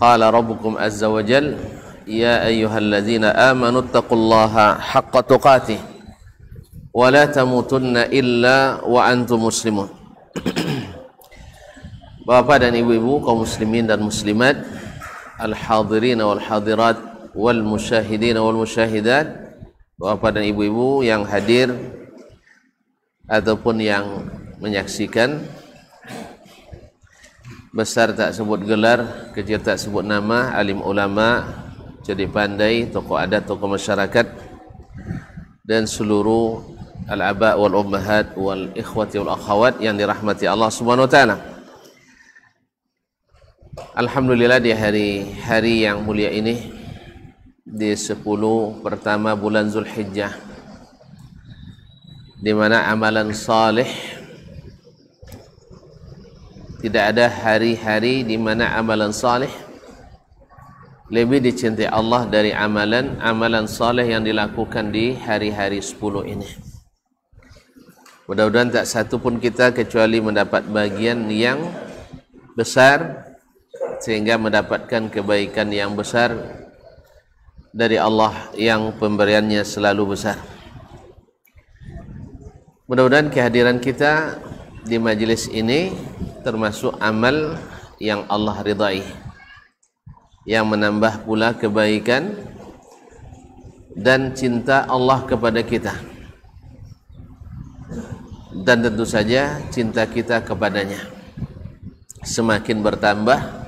قال ربكم عز وجل يا أيها الذين آمنوا اتقوا الله حق تقاته ولا تموتن إلا وأنتم مسلمون. Bapak dan ibu-ibu kaum muslimin dan muslimat, al-hadirin wal hadirat wal musyahidin wal musyahidat, bapak dan ibu-ibu yang hadir ataupun yang menyaksikan, besar tak sebut gelar, kecil tak sebut nama, alim ulama, cerdik pandai, tokoh adat, tokoh masyarakat, dan seluruh al-aba wal ummahat wal ikhwati wal akhawat yang dirahmati Allah Subhanahu wa taala. Alhamdulillah, di hari yang mulia ini, di 10 pertama bulan Zulhijjah, di mana amalan saleh, tidak ada hari-hari di mana amalan saleh lebih dicintai Allah dari amalan saleh yang dilakukan di hari-hari 10 ini. Mudah-mudahan tak satu pun kita kecuali mendapat bagian yang besar, sehingga mendapatkan kebaikan yang besar dari Allah yang pemberiannya selalu besar. Mudah-mudahan kehadiran kita di majelis ini termasuk amal yang Allah ridai, yang menambah pula kebaikan dan cinta Allah kepada kita, dan tentu saja cinta kita kepadanya semakin bertambah,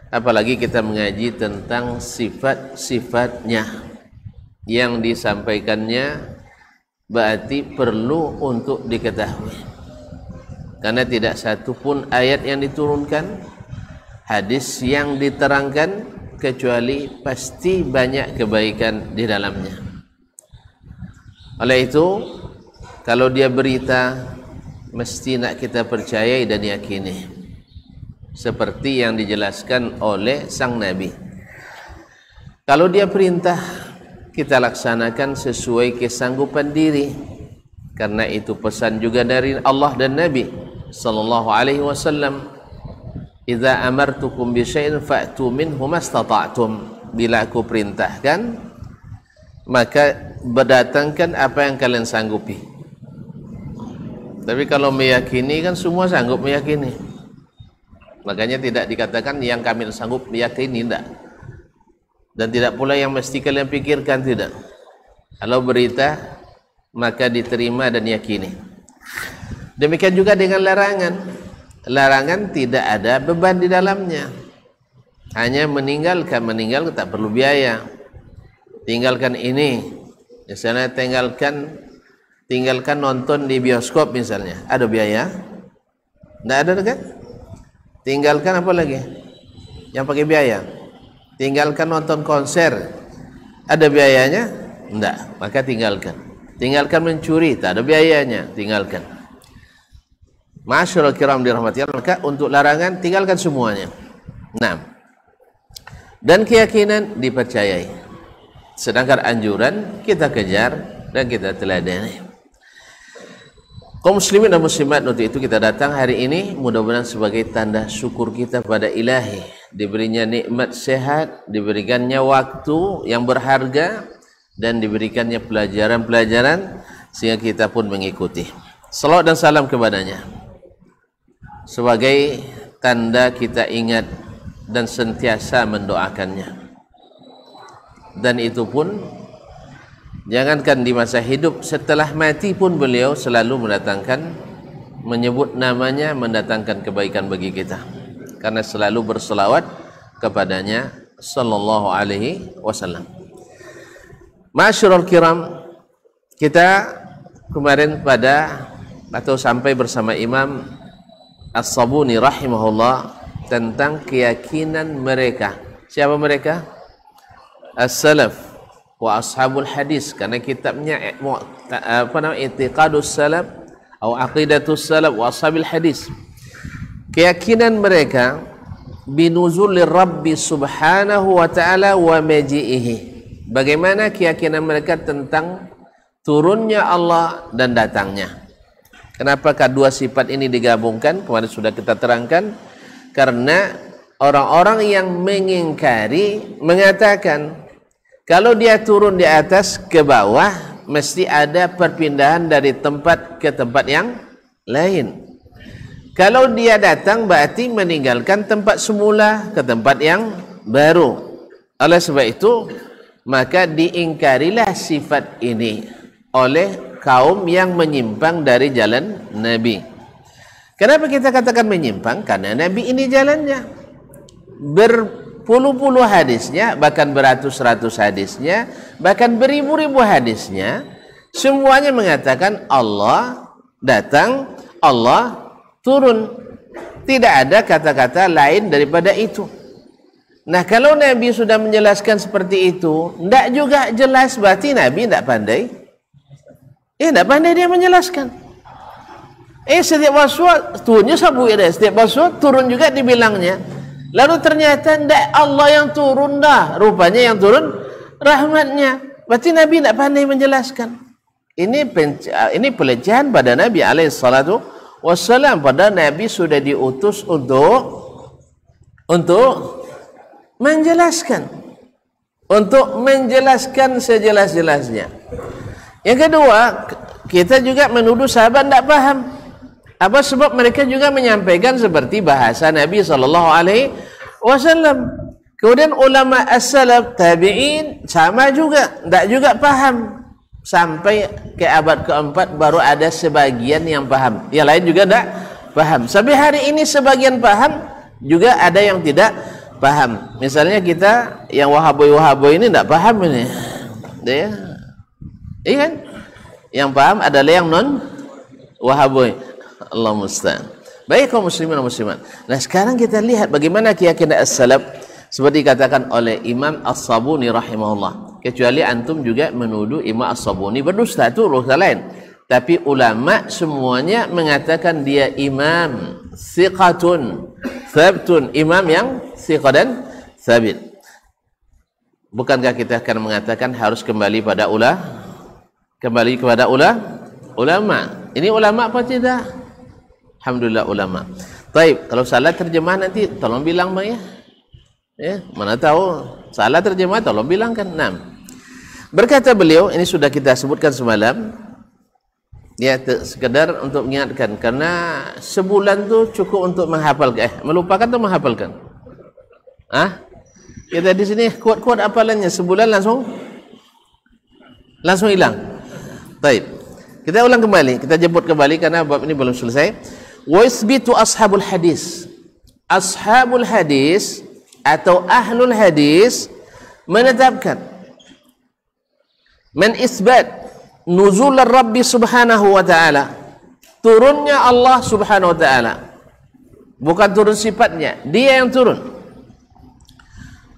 apalagi kita mengaji tentang sifat-sifatnya yang disampaikannya, berarti perlu untuk diketahui, karena tidak satu pun ayat yang diturunkan, hadis yang diterangkan, kecuali pasti banyak kebaikan di dalamnya. Oleh itu, kalau dia berita, mesti nak kita percayai dan yakini, seperti yang dijelaskan oleh sang Nabi. Kalau dia perintah, kita laksanakan sesuai kesanggupan diri, karena itu pesan juga dari Allah dan Nabi sallallahu alaihi wasallam. Idza amartukum bi syai'in fa'tu minhu mastata'tum. Bila aku perintahkan, maka berdatangkan apa yang kalian sanggupi. Tapi kalau meyakini kan semua sanggup meyakini. Makanya tidak dikatakan yang kami sanggup meyakini, tidak. Dan tidak pula yang mesti kalian pikirkan, tidak. Kalau berita, maka diterima dan yakini. Demikian juga dengan larangan. Larangan tidak ada beban di dalamnya. Hanya meninggalkan tak perlu biaya. Tinggalkan ini. Misalnya tinggalkan nonton di bioskop misalnya. Ada biaya? Tidak ada kan? Tinggalkan apa lagi yang pakai biaya? Tinggalkan nonton konser, ada biayanya? Enggak, maka tinggalkan. Tinggalkan mencuri, tak ada biayanya, tinggalkan. Masyaallah kiram dirahmati Allah, maka untuk larangan tinggalkan semuanya. Nah, dan keyakinan dipercayai, sedangkan anjuran kita kejar dan kita teladani. Kaum muslimin dan muslimat, untuk itu kita datang hari ini mudah-mudahan sebagai tanda syukur kita pada Ilahi, diberinya nikmat sehat, diberikannya waktu yang berharga, dan diberikannya pelajaran-pelajaran sehingga kita pun mengikuti. Salawat dan salam kepadanya sebagai tanda kita ingat dan sentiasa mendoakannya. Dan itu pun jangankan di masa hidup, setelah mati pun beliau selalu menyebut namanya, mendatangkan kebaikan bagi kita, karena selalu berselawat kepadanya sallallahu alaihi wasallam. Masyarul kiram, kita kemarin sampai bersama Imam As-Sabuni rahimahullah tentang keyakinan mereka. Siapa mereka? As-Salaf wa ashabul hadis, karena kitabnya I'tiqadus Salaf atau Aqidatus Salaf wa ashabil hadis. Keyakinan mereka binuzulir Rabbi subhanahu wa ta'ala wa maji'ihi. Bagaimana keyakinan mereka tentang turunnya Allah dan datangnya. Kenapa kedua sifat ini digabungkan? Kemarin sudah kita terangkan, karena orang-orang yang mengingkari mengatakan kalau dia turun di atas ke bawah mesti ada perpindahan dari tempat ke tempat yang lain. Kalau dia datang berarti meninggalkan tempat semula ke tempat yang baru. Oleh sebab itu, maka diingkarilah sifat ini oleh kaum yang menyimpang dari jalan Nabi. Kenapa kita katakan menyimpang? Karena Nabi ini jalannya. Berpuluh-puluh hadisnya, bahkan beratus-ratus hadisnya, bahkan beribu-ribu hadisnya, semuanya mengatakan Allah datang, Allah turun. Tidak ada kata-kata lain daripada itu. Nah, kalau Nabi sudah menjelaskan seperti itu, tidak juga jelas berarti Nabi tidak pandai. Tidak pandai dia menjelaskan. Setiap waswa turunnya sabu ya, setiap waswa turun juga dibilangnya. Lalu ternyata tidak Allah yang turun dah, rupanya yang turun rahmatnya. Berarti Nabi tidak pandai menjelaskan. Ini pelecehan pada Nabi alaihi salatu wassalam, pada Nabi sudah diutus untuk menjelaskan sejelas-jelasnya. Yang kedua, kita juga menuduh sahabat tidak paham. Apa sebab mereka juga menyampaikan seperti bahasa Nabi sallallahu alaihi wasallam. Kemudian ulama as-salaf tabi'in sama juga, tidak juga paham. Sampai ke abad keempat baru ada sebagian yang paham, yang lain juga tidak paham. Sampai hari ini sebagian paham, juga ada yang tidak paham. Misalnya kita yang wahaboy ini tidak paham ini, iya kan? Yang paham adalah yang non wahaboy. Allah musta'an. Baik kaum muslimin dan muslimat. Nah, sekarang kita lihat bagaimana keyakinan as-salaf seperti dikatakan oleh Imam As-Sabuni rahimahullah. Kecuali antum juga menuduh Imam As-Sabuni berdusta, itu urusan lain. Tapi ulama semuanya mengatakan dia imam thiqatun thabtun, imam yang thiqah dan thabit. Bukankah kita akan mengatakan harus kembali kepada ulama? Ini ulama apa tidak? Alhamdulillah ulama. Baik, kalau salah terjemah nanti tolong bilang bang ya. Ya, mana tahu salah terjemah tolong bilangkan. 6. Berkata beliau, ini sudah kita sebutkan semalam, ya sekedar untuk mengingatkan, karena sebulan tu cukup untuk menghafalkan, melupakan atau menghafalkan? Kita di sini kuat-kuat hafalannya sebulan langsung hilang. Baik, kita ulang kembali, kita jemput kembali karena bab ini belum selesai. Wa isbitu ashabul hadis. Ashabul hadis atau ahlul hadis menetapkan isbat nuzul Rabbi subhanahu wa ta'ala, turunnya Allah subhanahu wa ta'ala, bukan turun sifatnya, dia yang turun.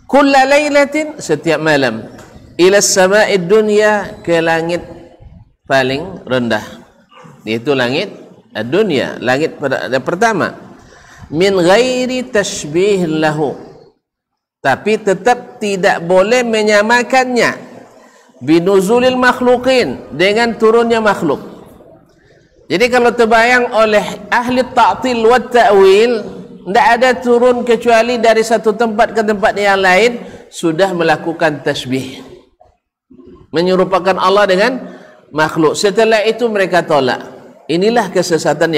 Kulla laylatin, setiap malam, ila sama'id dunya, ke langit paling rendah, yaitu langit dunia, langit pertama, min ghairi tashbih lahu, tapi tetap tidak boleh menyamakannya binuzulil makhluqin, dengan turunnya makhluk. Jadi kalau terbayang oleh ahli ta'til wa ta'wil, tidak ada turun kecuali dari satu tempat ke tempat yang lain, sudah melakukan tasbih, menyerupakan Allah dengan makhluk. Setelah itu mereka tolak. Inilah kesesatan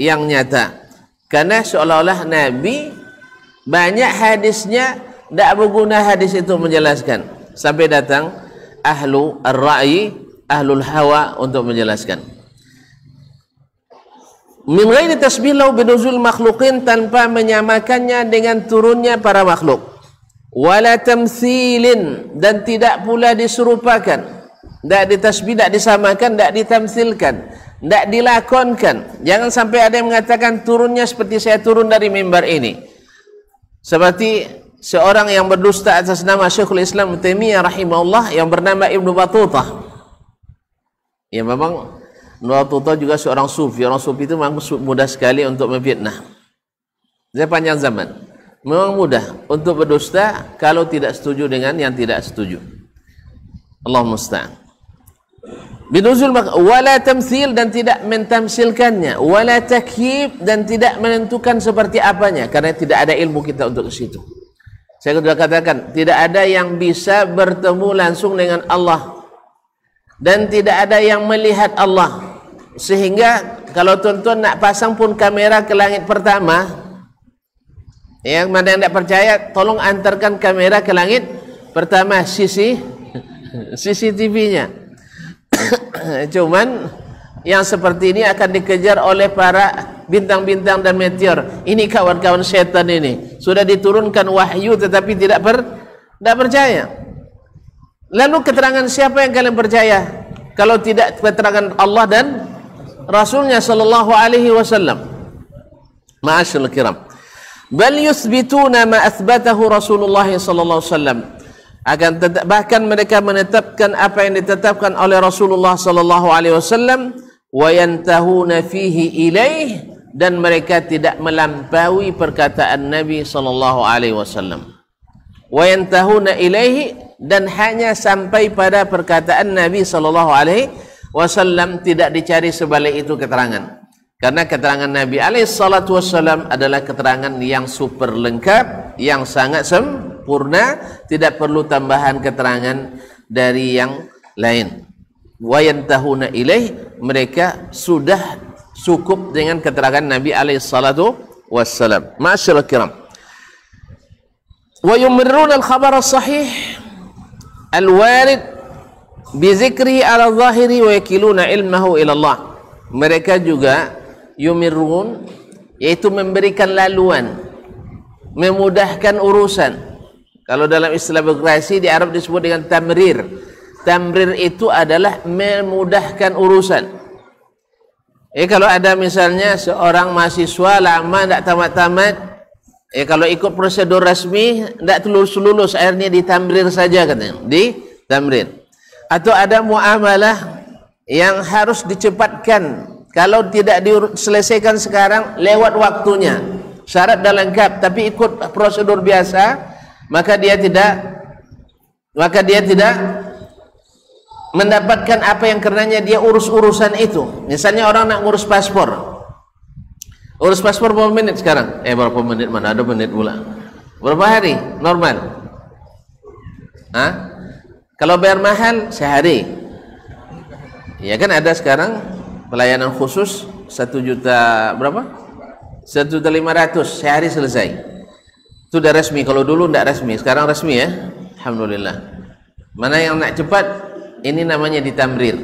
yang nyata, karena seolah-olah Nabi banyak hadisnya tidak berguna hadis itu menjelaskan, sampai datang ahlu ar-ra'yi, ahlul hawa untuk menjelaskan. Min ghairi tasbih lahu binuzul makhluqin, tanpa menyamakannya dengan turunnya para makhluk. Wala tamthilin, dan tidak pula diserupakan. Tidak ditasbih, tidak disamakan, tidak ditamthilkan, tidak dilakonkan. Jangan sampai ada yang mengatakan turunnya seperti saya turun dari mimbar ini. Seperti seorang yang berdusta atas nama Syekhul Islam Ibnu Taimiyah rahimahullah yang bernama Ibnu Battutah. Ya memang Ibnu Battutah juga seorang sufi. Orang sufi itu memang mudah sekali untuk memfitnah. Sepanjang zaman memang mudah untuk berdusta kalau tidak setuju dengan yang tidak setuju. Allah musta'an. binuzul wala tamthil, dan tidak mentamsilkannya, wala takyif, dan tidak menentukan seperti apanya, karena tidak ada ilmu kita untuk ke situ. Saya sudah katakan, tidak ada yang bisa bertemu langsung dengan Allah, dan tidak ada yang melihat Allah. Sehingga kalau tuan-tuan nak pasang pun kamera ke langit pertama, yang mana yang tidak percaya, tolong antarkan kamera ke langit pertama, CCTV-nya. Cuman yang seperti ini akan dikejar oleh para bintang-bintang dan meteor. Ini kawan-kawan setan ini. Sudah diturunkan wahyu tetapi tidak percaya. Lalu keterangan siapa yang kalian percaya kalau tidak keterangan Allah dan Rasulnya sallallahu alaihi wasallam? Ma'asyiral kiram, bal yuthbituna ma athbatahu Rasulullah sallallahu alaihi wasallam. Bahkan mereka menetapkan apa yang ditetapkan oleh Rasulullah sallallahu alaihi wasallam, wa yantahuna fihi ilaih, dan mereka tidak melampaui perkataan Nabi sallallahu alaihi wasallam. Wa yantahuna ilaihi, dan hanya sampai pada perkataan Nabi sallallahu alaihi wasallam, tidak dicari sebalik itu keterangan. Karena keterangan Nabi alaihi salatu wasallam adalah keterangan yang super lengkap, yang sangat sempurna, tidak perlu tambahan keterangan dari yang lain. Wa yantahuna ilaih, mereka sudah cukup dengan keterangan Nabi alaihi salatu wassalam. Ma'asyiral kiram, wa yumirruna al-khabar as-sahih al-warid bi dzikrihi ala dhahiri wa yakiluna ilmahu ila Allah. Mereka juga yumirrun, yaitu memberikan laluan, memudahkan urusan. Kalau dalam istilah birokrasi di Arab disebut dengan tamrir. Tamrir itu adalah memudahkan urusan. Kalau ada misalnya seorang mahasiswa lama tidak tamat-tamat, kalau ikut prosedur resmi tidak lulus, akhirnya ditamrir saja katanya, ditamrir. Atau ada muamalah yang harus dicepatkan, kalau tidak diselesaikan sekarang lewat waktunya, syarat dah lengkap tapi ikut prosedur biasa, maka dia tidak mendapatkan apa yang karenanya dia urus urusan itu. Misalnya orang nak ngurus paspor, urus paspor berapa menit sekarang? Berapa menit, mana ada menit pula. Berapa hari normal? Kalau bayar mahal sehari. Ya kan ada sekarang pelayanan khusus 1 juta berapa? 1.500.000 sehari selesai. Itu sudah resmi. Kalau dulu tidak resmi, sekarang resmi ya. Alhamdulillah. Mana yang nak cepat, ini namanya ditamrir,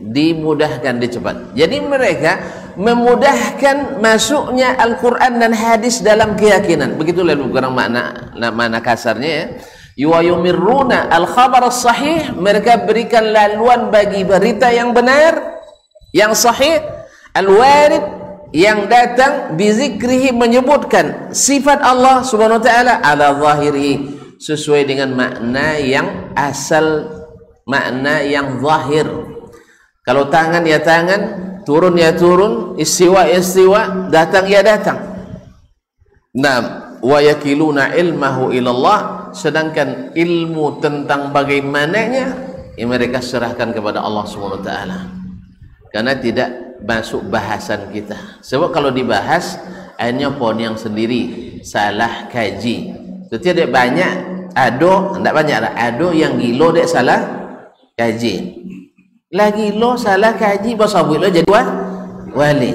dimudahkan, dicepat. Jadi mereka memudahkan masuknya Al-Quran dan hadis dalam keyakinan. Begitulah bukan makna kasarnya ya. Yumirruna al-khabar as-sahih, mereka berikan laluan bagi berita yang benar, yang sahih, al-warid, yang datang bizikrihi, menyebutkan sifat Allah subhanahu wa ta'ala ala zahirihi, sesuai dengan makna yang asal, makna yang zahir. Kalau tangan ya tangan, turun ya turun, istiwa ya istiwa, datang ya datang. Nah, wa yakiluna ilmahu ilallah, sedangkan ilmu tentang bagaimananya mereka serahkan kepada Allah Subhanahu wa taala. Karena tidak masuk bahasan kita. Sebab kalau dibahas hanya pon yang sendiri, salah kaji. Itu ada banyak, enggak banyak lah, ado yang gilo dek salah kaji. Lagi lo salah kaji, bahasa lo jadi wali.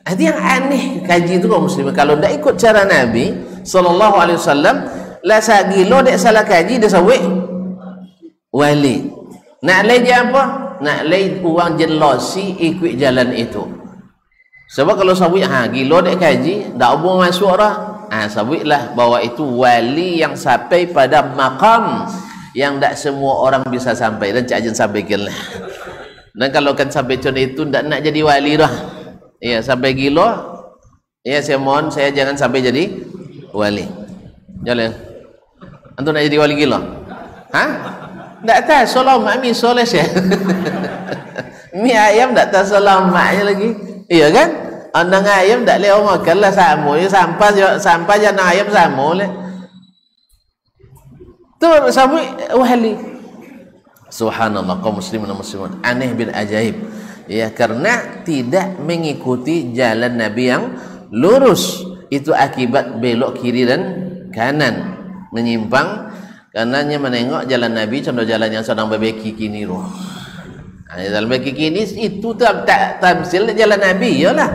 Itu yang aneh kaji itu kaum muslimin. Kalau tidak ikut cara Nabi sallallahu alaihi wasallam, lah sagilo dek salah kaji dia sawi wali. Nak lagi apa? Nak lagi uang jelosi ikut jalan itu. Sebab kalau sawi gilo dek kaji, dak ubung masuk ora. Sawilah bahwa itu wali yang sampai pada maqam yang tak semua orang bisa sampai, dan cak jen sampai gila. Dan kalau kan sampai contoh itu tak nak jadi wali dah. Ya sampai gilo. Ya saya mohon saya jangan sampai jadi wali. Jalan. Antum nak jadi wali gilo? Tak tahu solam mami soleh saya. Mi ayam tak tahu solam maknya lagi. Iya kan? Andang ayam tak leh makan lah sama. Ya sampah jangan ayam sama leh. Tu sampai wali. Subhanallah, kaum muslimin dan muslimat, aneh bin ajaib. Ya, karena tidak mengikuti jalan Nabi yang lurus. Itu akibat belok kiri dan kanan, menyimpang karenanya menengok jalan Nabi contoh jalan yang sedang berbeki kini roh. Jalan beki kini itu tak tamsil jalan Nabi, iyalah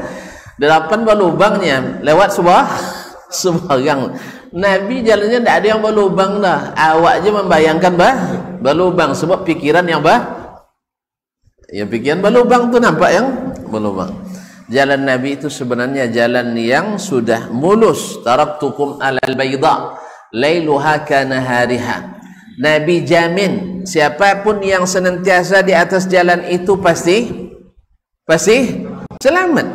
8 berlubangnya lewat sebarang. Nabi jalannya tidak ada yang berlubang dah. Awak je membayangkan berlubang sebab pikiran yang pikiran berlubang tu nampak yang berlubang. Jalan Nabi itu sebenarnya jalan yang sudah mulus. Taraktukum alal bayda lailuha kanahariha. Nabi jamin siapapun yang senantiasa di atas jalan itu pasti selamat.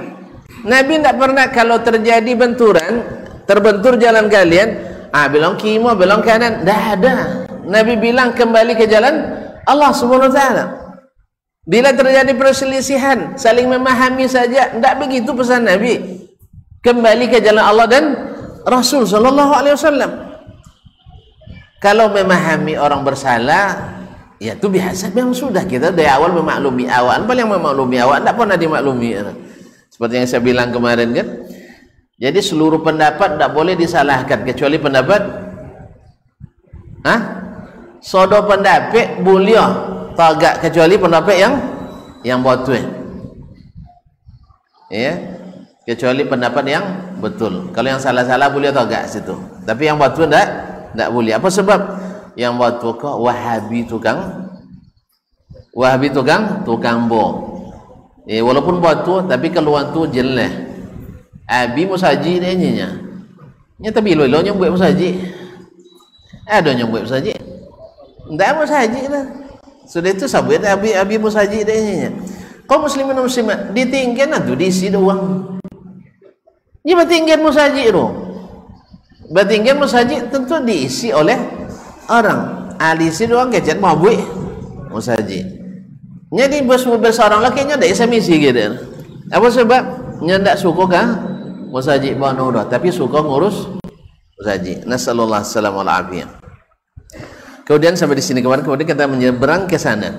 Nabi tidak pernah kalau terjadi benturan, terbentur jalan kalian, belong kiri belong kanan, tidak ada. Nabi bilang kembali ke jalan Allah Subhanahu wa taala. Bila terjadi perselisihan, saling memahami saja, tidak begitu pesan Nabi. Kembali ke jalan Allah dan Rasul sallallahu alaihi wasallam. Kalau memahami orang bersalah, ya itu biasa, memang sudah kita dari awal memaklumi awak. Apa yang memaklumi awak tidak pernah dimaklumi. Seperti yang saya bilang kemarin kan. Jadi seluruh pendapat tidak boleh disalahkan kecuali pendapat sodo pendapat boleh tagak kecuali pendapat yang betul. Ya, kecuali pendapat yang betul. Kalau yang salah-salah boleh tagak situ. Tapi yang betul tidak boleh. Apa sebab? Yang betul kok Wahabi tukang bo. Walaupun betul tapi keluar tu jelas. Abi musaji dia nya. Nya tapi lo yang buat musaji. Ada yang buat musaji. Ndak musaji lah. Sudah itu sabut abi musaji dia nya. Kau muslimin dan muslimat ditinggian tu diisi doang. Dia bertinggian musaji tu. Bertinggian musaji tentu diisi oleh orang. Alisi doang kecet mau buat musaji. Jadi besar orang laki nya dak isa misi gitu. Apa sebab? Nya ndak suka kan musaji bano dah, tapi suka ngurus musaji. Nasallallahu alaihi wasallam. Kemudian sampai di sini kemudian kita menyeberang ke sana.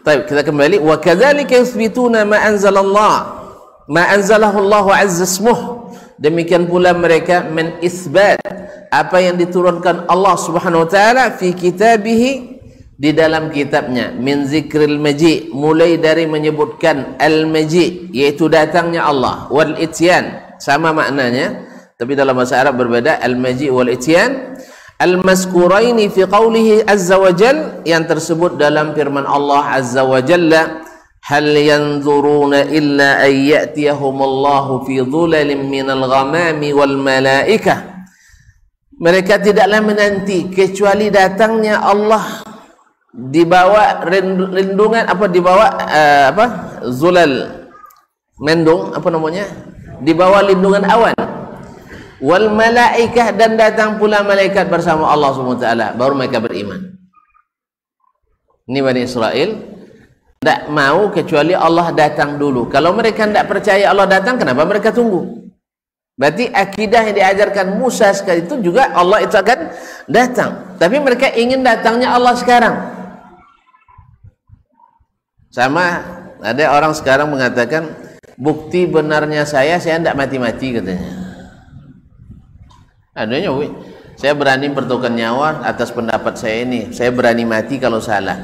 Baik, kita kembali wa kadzalika yuthbituna ma anzalahu Allah azza ismuh. Demikian pula mereka menisbat apa yang diturunkan Allah Subhanahu wa taala fi kitabih di dalam kitabnya, min zikril maji, mulai dari menyebutkan al-maji yaitu datangnya Allah, wal ityan sama maknanya tapi dalam bahasa Arab berbeda, al-maji wal ityan, al-mazkuraini fi qawlihi azza wa jal, yang tersebut dalam firman Allah azza wa jalla, hal yanzuruna illa an ya'tiyahumullahu fi dhulalin minal ghamami wal malaikah. Mereka tidaklah menanti kecuali datangnya Allah dibawa lindungan dibawa zulal mendung dibawa lindungan awan wal malaikah, dan datang pula malaikat bersama Allah Subhanahu wa taala, baru mereka beriman. Ini Bani Israel tidak mau kecuali Allah datang dulu. Kalau mereka tidak percaya Allah datang, kenapa mereka tunggu? Berarti akidah yang diajarkan Musa sekali itu juga Allah itu akan datang, tapi mereka ingin datangnya Allah sekarang. Sama ada orang sekarang mengatakan bukti benarnya saya tidak mati-mati katanya. Adanya saya berani pertukarkan nyawa atas pendapat saya ini, saya berani mati kalau salah.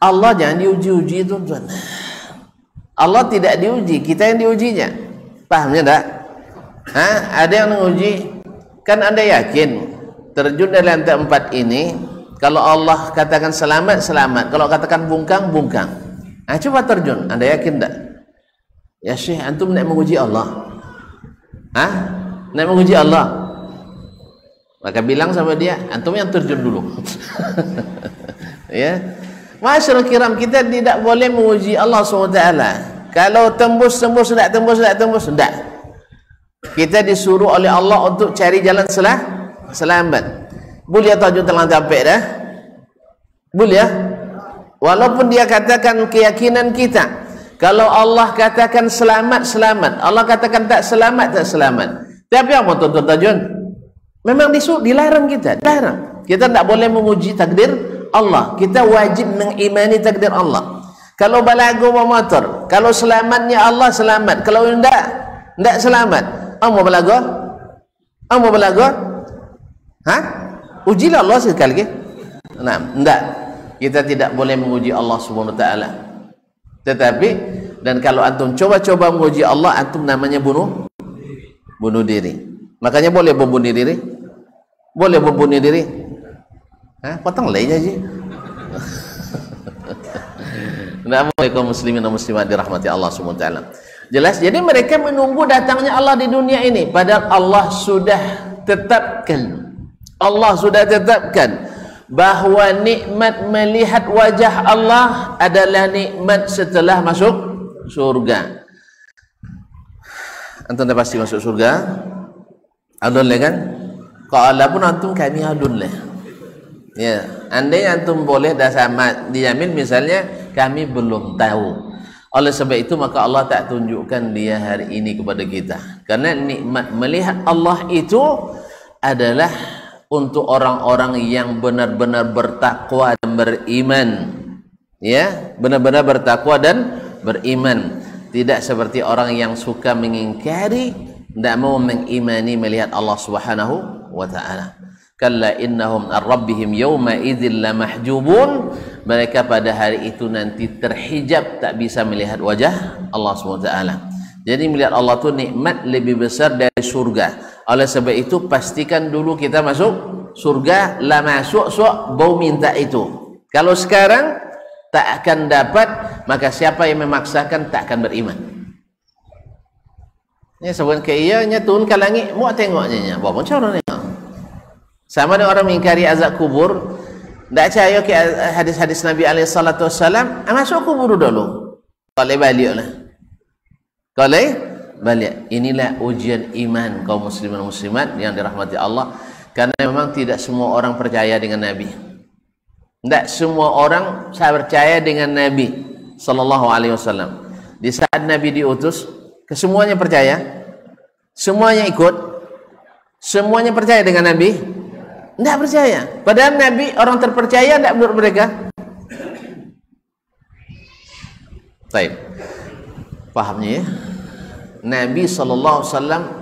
Allah jangan diuji-uji tuan-tuan. Allah tidak diuji, kita yang diujinya. Pahamnya tak? Ada yang menguji, kan Anda yakin terjun dari lantai 4 ini, kalau Allah katakan selamat, selamat. Kalau katakan bungkang, bungkang. Coba terjun, Anda yakin tak? Ya Syekh, antum nak menguji Allah? Nak menguji Allah? Maka bilang sama dia, antum yang terjun dulu. Ya, masyarakat kiram, kita tidak boleh menguji Allah SWT. Kalau tembus, tidak tembus, tidak. Kita disuruh oleh Allah untuk cari jalan selamat. Boleh terjun telah sampai dah? Boleh. Walaupun dia katakan keyakinan kita, kalau Allah katakan selamat, selamat. Allah katakan tak selamat, tak selamat. Tapi apa tuan-tuan tajun? Memang dilarang kita, dilarang. Kita tidak boleh menguji takdir Allah. Kita wajib mengimani takdir Allah. Kalau balago motor, kalau selamatnya Allah selamat, kalau tidak selamat, mau balago? Mau balago? Hah? Ujilah Allah sekali lagi. Nah, tidak. Kita tidak boleh menguji Allah Subhanahu wa taala. Tetapi, dan kalau antum coba-coba menguji Allah, antum namanya bunuh diri. Makanya boleh membunuh diri? Boleh membunuh diri? Hah? Potong lainnya aja. Tidak boleh kaum muslimin dan muslimat dirahmati Allah Subhanahu wa taala. Jelas, jadi mereka menunggu datangnya Allah di dunia ini, padahal Allah sudah tetapkan. Allah sudah tetapkan bahwa nikmat melihat wajah Allah adalah nikmat setelah masuk surga. Antum dah pasti masuk surga? Adun lah kan? Kalau pun antum kami adun lah. Ya, andai antum boleh dah sama dijamin, misalnya kami belum tahu. Oleh sebab itu maka Allah tak tunjukkan dia hari ini kepada kita. Karena nikmat melihat Allah itu adalah untuk orang-orang yang benar-benar bertakwa dan beriman. Ya, benar-benar bertakwa dan beriman. Tidak seperti orang yang suka mengingkari, tidak mau mengimani melihat Allah Subhanahu wa taala. Kalla innahum ar-rabbihim yawma idzil lamahjubun. Mereka pada hari itu nanti terhijab, tak bisa melihat wajah Allah Subhanahu wa taala. Jadi melihat Allah itu nikmat lebih besar dari surga. Oleh sebab itu pastikan dulu kita masuk surga, lah masuk bau minta itu. Kalau sekarang tak akan dapat, maka siapa yang memaksakan tak akan beriman. Ini sebenarnya kayaknya turun ke langit, mau tengoknya, bawa cara ni. Sama dengan orang mengingkari azab kubur, tak percaya ke hadis-hadis Nabi alaihi salatu wasallam, masuk kubur dulu. Kalau baliklah. Kalau balik. Inilah ujian iman kaum muslimin dan muslimat yang dirahmati Allah, karena memang tidak semua orang percaya dengan Nabi. Tidak semua orang percaya dengan Nabi sallallahu alaihi wasallam. Di saat Nabi diutus, kesemuanya percaya? Semuanya ikut? Semuanya percaya dengan Nabi? Tidak percaya. Padahal Nabi orang terpercaya tidak menurut mereka. Baik. Fahamnya ya? Nabi SAW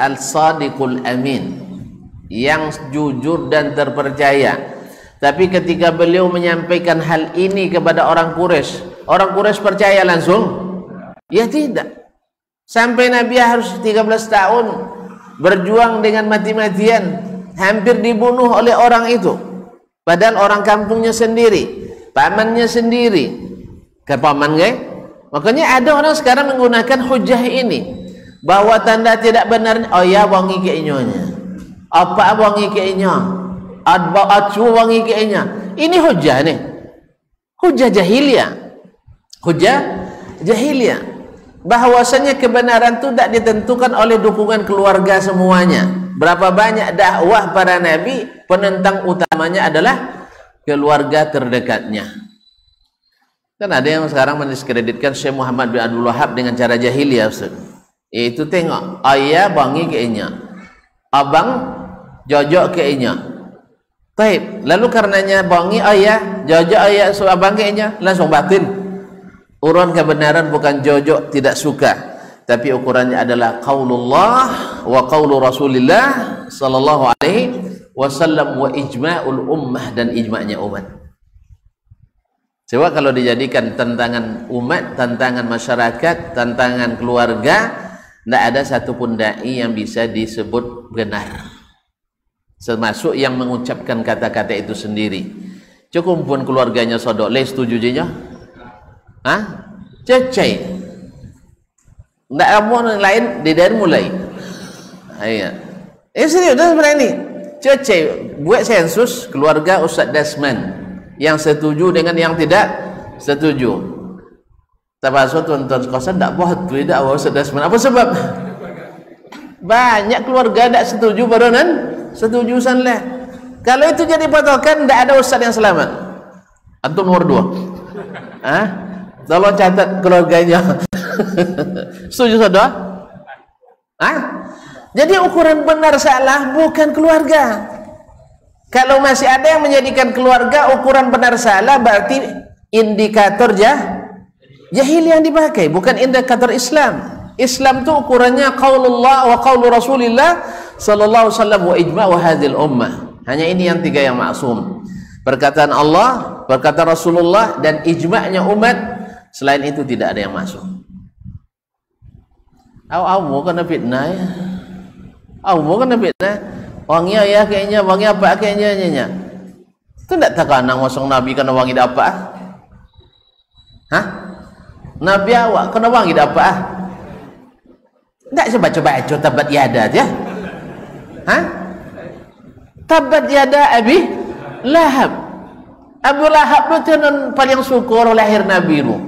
al-sadiqul amin, yang jujur dan terpercaya. Tapi ketika beliau menyampaikan hal ini kepada orang Quraisy, orang Quraisy percaya langsung? Ya tidak. Sampai Nabi harus 13 tahun berjuang dengan mati-matian, hampir dibunuh oleh orang itu. Padahal orang kampungnya sendiri, pamannya sendiri. Ke paman gak? Makanya ada orang sekarang menggunakan hujah ini, bahwa tanda tidak benar, oh ya wangi keinyonya, apa wangi keinyo, adba acu wangi keinyo. Ini hujah nih, hujah jahiliyah, hujah jahiliyah. Bahwasanya kebenaran itu tidak ditentukan oleh dukungan keluarga semuanya. Berapa banyak dakwah para nabi, penentang utamanya adalah keluarga terdekatnya. Kan ada yang sekarang mendiskreditkan Syekh Muhammad bin Abdul Wahab dengan cara jahiliyah, Ustaz. Yaitu tengok, ayah bangi keinnya, abang jojok keinnya. Baik, lalu karenanya bangi ayah, jojok ayah, so abang keinnya, langsung batin. Ukuran kebenaran bukan jojok tidak suka, tapi ukurannya adalah qaulullah wa qaulu Rasulillah sallallahu alaihi wasallam wa ijma'ul ummah, dan ijma'nya umat. Coba kalau dijadikan tantangan umat, tantangan masyarakat, tantangan keluarga, tidak ada satupun dai yang bisa disebut benar, termasuk yang mengucapkan kata-kata itu sendiri. Cukup pun keluarganya sodok, setuju je? Hah? Cecai. Tidak mau lain di dari mulai. Iya. Serius dah berani. Cecai. Buat sensus keluarga Ustaz Dasman, yang setuju dengan yang tidak setuju. Termasuk tuan-tuan sekalian tak buat tidak Ustaz Dasman. Apa sebab? Banyak keluarga tak setuju barunan setuju sanlah. Kalau itu jadi patokan, tidak ada ustaz yang selamat. Antum nomor 2. Hah? Tolong catat keluarganya. Setuju saudara? Hah? Jadi ukuran benar salah bukan keluarga. Kalau masih ada yang menjadikan keluarga ukuran benar salah, berarti indikator jahil yang dipakai, bukan indikator Islam. Islam itu ukurannya qaulullah wa qaulu Rasulillah sallallahu alaihi wasallam wa ijma' wa hadhil ummah. Hanya ini yang tiga yang maksum. Perkataan Allah, perkataan Rasulullah, dan ijma'nya umat. Selain itu tidak ada yang maksum. Mau kena fitnah ya. Mau kena fitnah. Wangi ya kayaknya, wangi apa kayaknya. Itu tidak terkenang ngosong Nabi kena wangi dapat. Hah? Nabi awak kena wangi dapat. Tidak coba-coba aja tabat yada aja. Hah? Tabat yada Abi Lahab. Abu Lahab itu paling syukur lahir Nabi itu.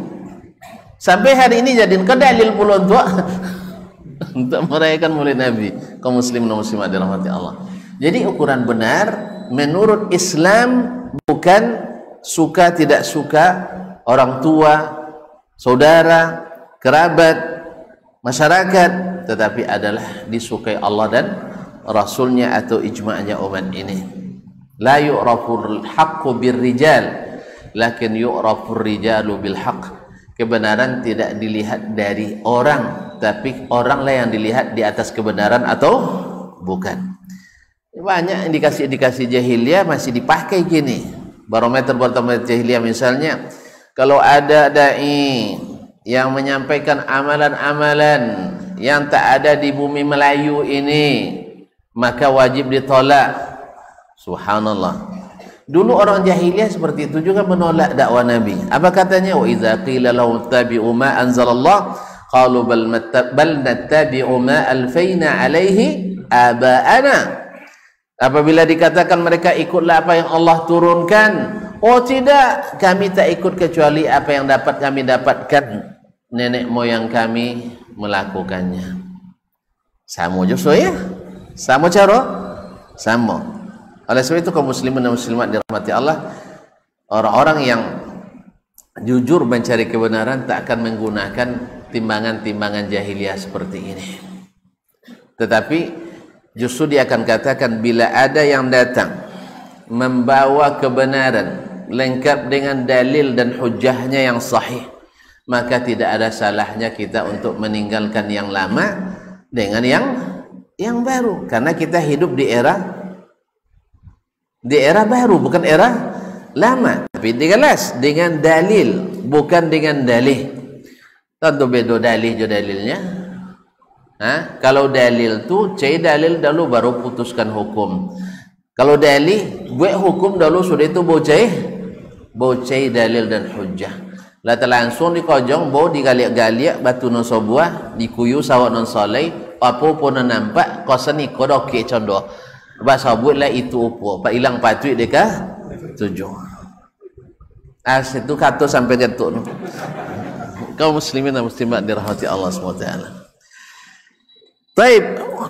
Sampai hari ini jadiin kedalil pula untuk merayakan maulid Nabi kaum muslimin dan muslimat dirahmati Allah. Jadi ukuran benar menurut Islam bukan suka tidak suka orang tua, saudara, kerabat, masyarakat, tetapi adalah disukai Allah dan Rasulnya atau ijma'nya umat ini. La yu'raful haqqu birrijal lakin yu'rafur rijalu bil haqq. Kebenaran tidak dilihat dari orang, tapi oranglah yang dilihat di atas kebenaran atau bukan. Banyak indikasi-indikasi jahiliyah masih dipakai gini. Barometer jahiliyah misalnya, kalau ada dai yang menyampaikan amalan-amalan yang tak ada di bumi Melayu ini, maka wajib ditolak. Subhanallah. Dulu orang jahiliyah seperti itu juga menolak dakwah Nabi. Apa katanya? Wa idza qila lahum tabi'u ma anzalallah qalu bal nattabi'u ma alfaina alaihi aba'ana. Apabila dikatakan mereka ikutlah apa yang Allah turunkan, oh tidak, kami tak ikut kecuali apa yang dapat kami dapatkan nenek moyang kami melakukannya. Sama juga ya? Sama cara? Sama. Oleh sebab itu kaum muslimin dan muslimat dirahmati Allah, orang-orang yang jujur mencari kebenaran tak akan menggunakan timbangan-timbangan jahiliyah seperti ini. Tetapi justru dia akan katakan, bila ada yang datang membawa kebenaran lengkap dengan dalil dan hujahnya yang sahih, maka tidak ada salahnya kita untuk meninggalkan yang lama dengan yang baru, karena kita hidup di era baru, bukan era lama, tapi jelas dengan dalil, bukan dengan dalih. Tentu beda dalih jo dalilnya. Kalau dalil tu cai dalil dulu baru putuskan hukum. Kalau dalih buat hukum dulu sudah itu bocai dalil dan hujjah. Lah langsung dikojong bo digaliak-galiak batu non sobuah, dikuyu sawak non soleh, apa pun nampak kosan iko doke condo. Bahasa buatlah itu apa? Pak hilang patuit dekah 7. Itu kata sampai getuk. Kaum muslimin dan muslimat dirahmati Allah SWT. Baik,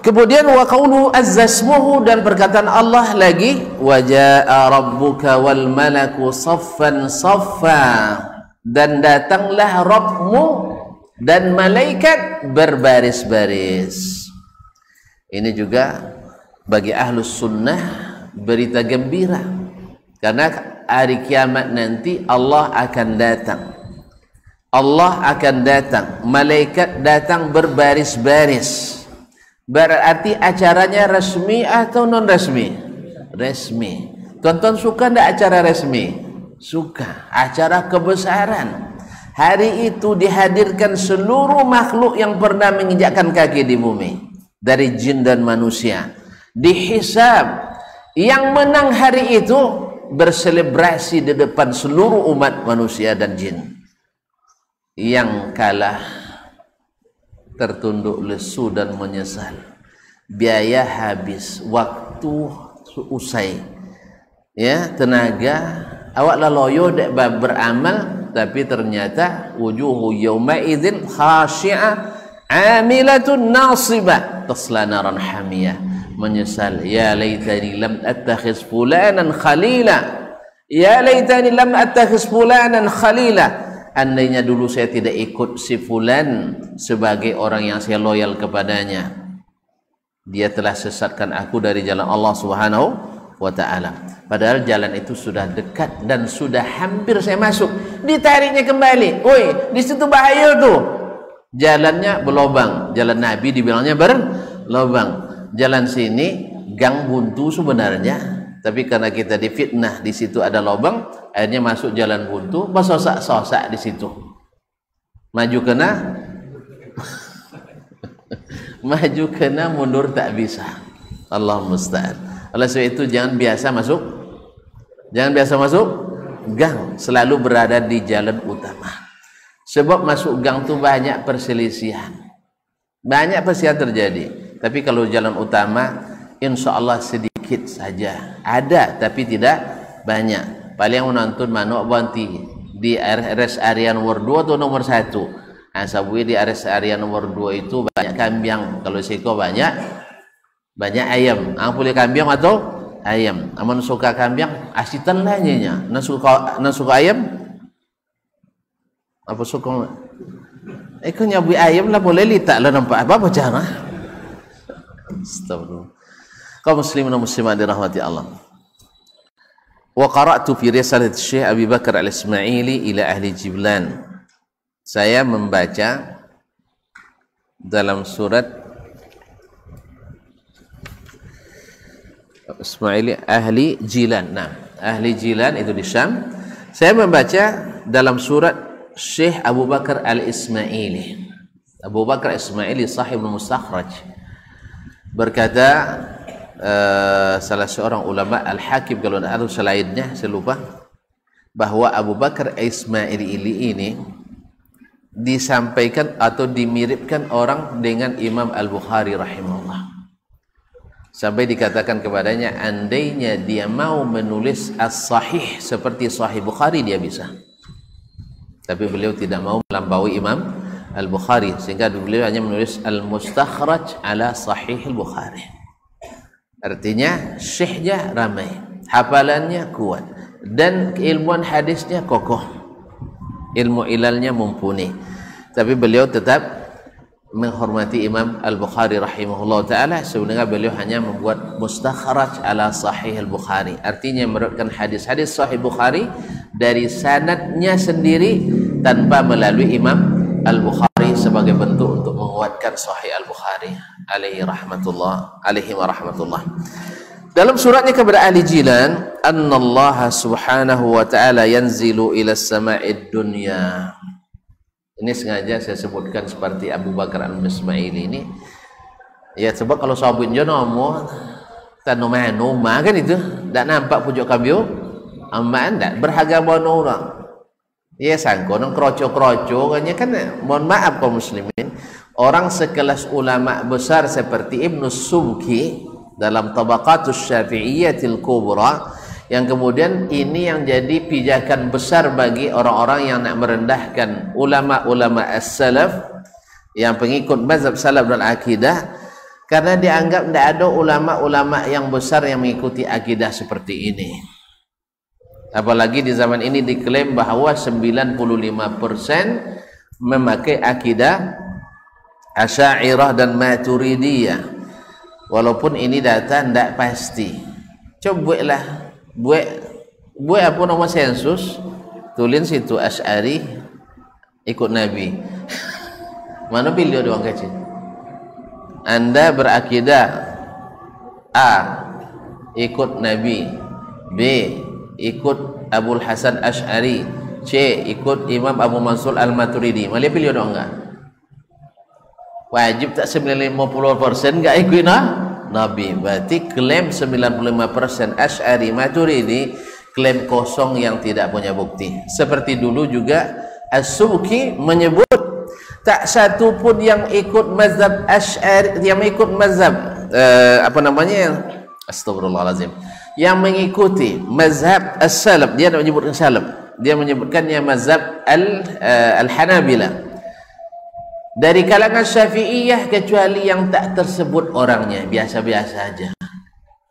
kemudian wa qaulu azza ismuhu, dan perkataan Allah lagi, wa jaa rabbuka wal malaku saffan saffa, dan datanglah Rabbmu dan malaikat berbaris-baris. Ini juga bagi ahlus sunnah berita gembira, karena hari kiamat nanti Allah akan datang. Allah akan datang, malaikat datang berbaris-baris. Berarti acaranya resmi atau non resmi? Resmi. Tuan-tuan suka tidak acara resmi? Suka. Acara kebesaran. Hari itu dihadirkan seluruh makhluk yang pernah menginjakkan kaki di bumi, dari jin dan manusia. Dihisab. Yang menang hari itu berselebrasi di depan seluruh umat manusia dan jin. Yang kalah tertunduk lesu dan menyesal. Biaya habis, waktu usai, ya, tenaga awak laloyo dek beramal, tapi ternyata wujuhu yawma idzin khashi'ah amilatun nasibah tasla naran hamiyah. Menyesal, ya laitani lam attakhiz fulanan khalila, ya laitani lam attakhiz fulanan khalila, andainya dulu saya tidak ikut si fulan sebagai orang yang saya loyal kepadanya, dia telah sesatkan aku dari jalan Allah Subhanahu wa ta'ala. Padahal jalan itu sudah dekat dan sudah hampir saya masuk, ditariknya kembali. Woi, di situ bahaya tuh. Jalannya berlobang. Jalan Nabi dibilangnya berlobang. Jalan sini gang buntu sebenarnya, tapi karena kita difitnah di situ ada lobang, akhirnya masuk jalan buntu, bersosak-sosak di situ. Maju kena maju kena, mundur tak bisa. Allah musta'an. Oleh sebab itu jangan biasa masuk gang, selalu berada di jalan utama. Sebab masuk gang tu banyak perselisihan, banyak perselisihan terjadi. Tapi kalau jalan utama, insya Allah sedikit saja ada, tapi tidak banyak. Paling menonton manuk banti di rest area nomor 2 atau nomor 1. Nah, sabui di rest area nomor 2 itu banyak kambing. Kalau seko banyak ayam. Boleh kambing atau ayam. Amun suka kambing, asitan lah nya. Suka ayam? Apa suka? Kau nyabui ayam lah boleh litak lah nampak apa cara? Astagfirullah. Kaum muslimin dan muslimat dirahmati Allah. Wa qara'tu fi risalat Syekh Abi Bakar Al-Ismaili ila ahli Jiblan. Saya membaca dalam surat Ismaili ahli Jilan. Nah, ahli Jilan itu di Syam. Saya membaca dalam surat Syekh Abu Bakar Al-Ismaili. Abu Bakar Ismaili sahibul Mustakhraj. Berkata salah seorang ulama Al-Hakim, kalau ada selainnya saya lupa, bahwa Abu Bakar Ismaili ini disampaikan atau dimiripkan orang dengan Imam Al-Bukhari rahimahullah, sampai dikatakan kepadanya, andainya dia mau menulis as-sahih seperti Sahih Bukhari dia bisa, tapi beliau tidak mau melampaui Imam Al-Bukhari, sehingga beliau hanya menulis Al-Mustakhraj ala Sahih Al-Bukhari. Artinya syekhnya ramai, hafalannya kuat, dan keilmuan hadisnya kokoh, ilmu ilalnya mumpuni. Tapi beliau tetap menghormati Imam Al-Bukhari rahimahullah ta'ala, sebenarnya beliau hanya membuat mustakhraj ala Sahih Al-Bukhari, artinya meriwayatkan hadis-hadis Sahih Bukhari dari sanadnya sendiri tanpa melalui Imam Al-Bukhari, sebagai bentuk untuk menguatkan Sahih Al-Bukhari alaihi rahmatullah, alaihi wa rahmatullah. Dalam suratnya kepada ahli Jilan, annallaha subhanahu wa ta'ala yanzilu ila sama'id dunya. Ini sengaja saya sebutkan seperti Abu Bakar Al-Ismaili ini, ya sebab kalau sahabat jono tanoma kan itu tak nampak pujuk kambio aman tak berharga bono orang. Ya sangko nang kroco-kroco kan, mohon maaf kaum muslimin, orang sekelas ulama besar seperti Ibnu Subki dalam Tabaqatus Syafi'iyyatil Kubra, yang kemudian ini yang jadi pijakan besar bagi orang-orang yang nak merendahkan ulama-ulama as-salaf yang pengikut mazhab salaf dan akidah, karena dianggap tidak ada ulama-ulama yang besar yang mengikuti akidah seperti ini. Apalagi di zaman ini diklaim bahwa 95% memakai akidah Asy'ariyah dan Maturidiyah. Walaupun ini data tidak pasti. Cobalah buat apa nama sensus, tulis situ Asy'ari ikut Nabi. Mana pilih orang kecil? Anda berakidah A ikut Nabi, B ikut Abul Hasan Asy'ari, C ikut Imam Abu Mansur Al-Maturidi. Malah pilih ada enggak? Wajib tak 50% enggak ikut Nabi. Berarti klaim 95% Asy'ari Maturidi klaim kosong yang tidak punya bukti. Seperti dulu juga As-Subki menyebut tak satu pun yang ikut mazhab Asy'ari, yang ikut mazhab astagfirullahalazim, yang mengikuti mazhab as-salaf, dia tidak menyebutkan salaf, dia menyebutkannya mazhab al-Hanabilah, dari kalangan Syafi'iyah, kecuali yang tak tersebut orangnya, biasa-biasa aja,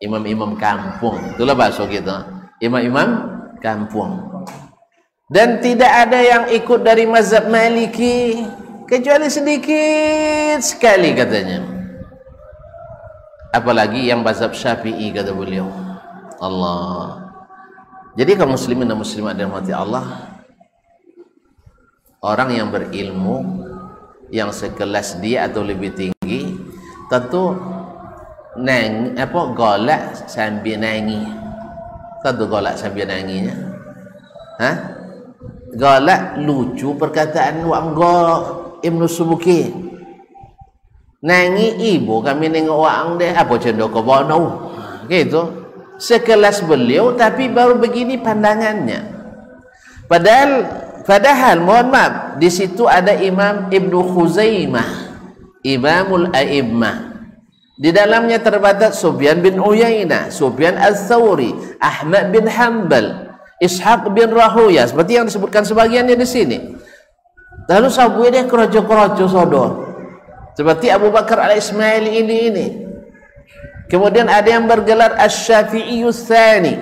imam-imam kampung, itulah bahasa kita, imam-imam kampung. Dan tidak ada yang ikut dari mazhab Maliki kecuali sedikit sekali katanya, apalagi yang mazhab Syafi'i kata beliau. Allah. Jadi kaum muslimin dan muslimat dirahmati Allah, orang yang berilmu yang sekelas dia atau lebih tinggi tentu golak sambil nangis. Tentu golak sambil nangisnya. Golak lucu perkataan wak Ibnu Subuki. Nangi ibu kami nengok wak deh apa cendok bono. Gitu. Sekelas beliau tapi baru begini pandangannya. Padahal mohon maaf di situ ada Imam Ibnu Khuzaimah, Imamul A'immah. Di dalamnya terdapat Sufyan bin Uyainah, Sufyan Ats-Tsauri, Ahmad bin Hanbal, Ishaq bin Rahuya, seperti yang disebutkan sebagiannya di sini. Lalu sahabat dia kerojo-kerojo sodor, seperti Abu Bakar Al-Ismaili ini. Kemudian ada yang bergelar Asy-Syafi'iyus Tsani,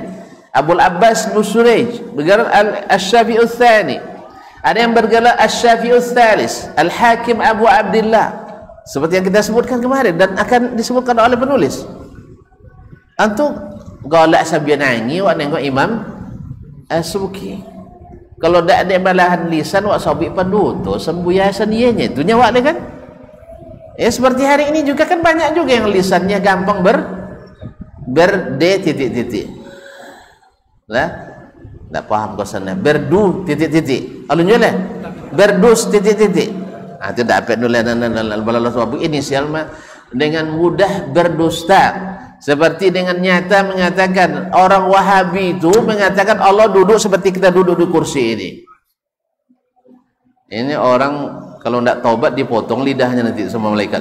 Abul Abbas Nusrayj bergelar Asy-Syafi'iyus Tsani. Ada yang bergelar Asy-Syafi'iyus Tsalis, Al-Hakim Abu Abdullah, seperti yang kita sebutkan kemarin dan akan disebutkan oleh penulis. Antum golak sambil nangis wak nengok Imam As-Subuki. Kalau tak ada balahan lisan wak sabik penduto sembuyasan ianya itu nyawa dia kan. Ya seperti hari ini juga kan banyak juga yang lisannya gampang titik-titik. Lah, tak paham kau sana. Berdu titik-titik. Alunnya lah. Berdus titik-titik. Itu tak apa dulu balalah sebab inisial mah dengan mudah berdusta. Seperti dengan nyata mengatakan orang Wahabi itu mengatakan Allah duduk seperti kita duduk di kursi ini. Ini orang kalau tidak taubat dipotong lidahnya nanti sama malaikat.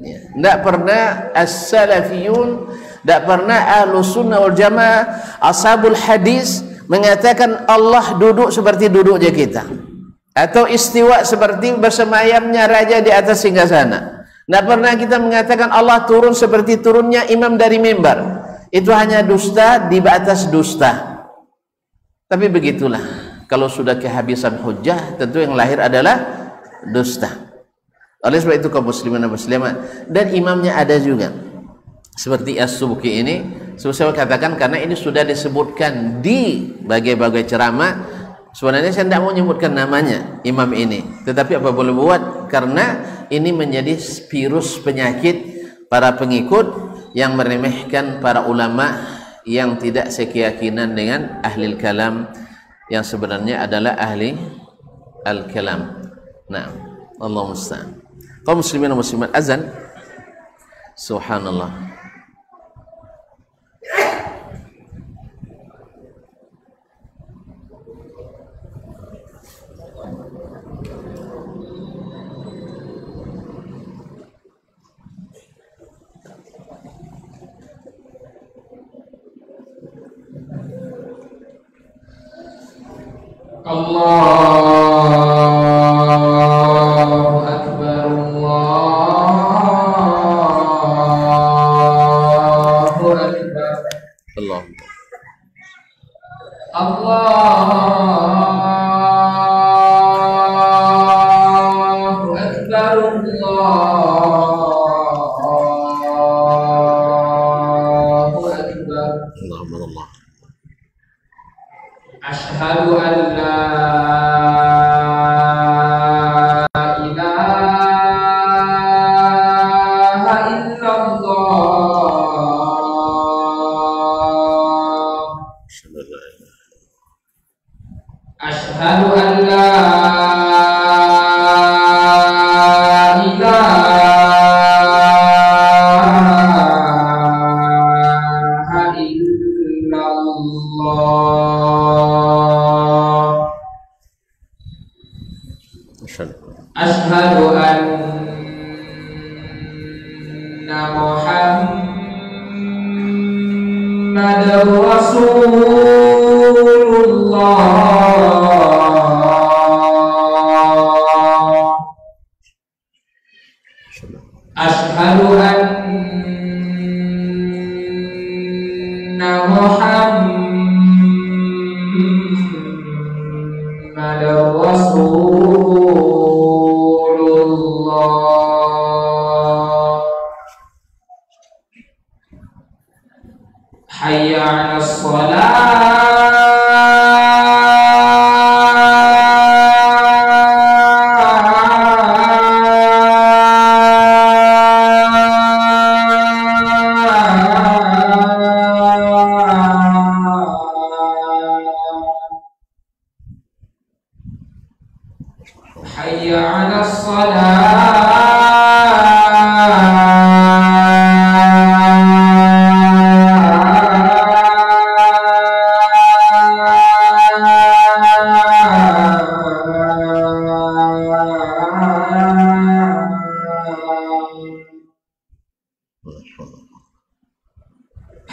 Tidak pernah as-salafiyun, tidak pernah ahlus sunnah wal jamaah, ashabul hadis mengatakan Allah duduk seperti duduknya kita, atau istiwa seperti bersemayamnya raja di atas singgasana. Tidak pernah kita mengatakan Allah turun seperti turunnya imam dari mimbar. Itu hanya dusta di atas dusta. Tapi begitulah. Kalau sudah kehabisan hujah, tentu yang lahir adalah dusta. Oleh sebab itu kaum muslimin dan muslimat, dan imamnya ada juga seperti As-Subuki ini. Saya katakan karena ini sudah disebutkan di bagai-bagai ceramah. Sebenarnya saya tidak mau menyebutkan namanya imam ini, tetapi apa boleh buat, karena ini menjadi virus penyakit para pengikut yang meremehkan para ulama yang tidak sekeyakinan dengan ahli kalam yang sebenarnya adalah ahli al-kalam. Nah, Allah musta'an. Kaum muslimin dan muslimat, azan. Subhanallah. Allahu Akbar, Allahu Akbar, Allahu Akbar, Allahu Akbar. Allah. Asyhadu an la ilaha illallah. Asyhadu an la ilaha illallah. Asyhadu anna Muhammadar Rasulullah. Asyhadu anna Muhammadar Rasulullah. Hayya حي على الصلاة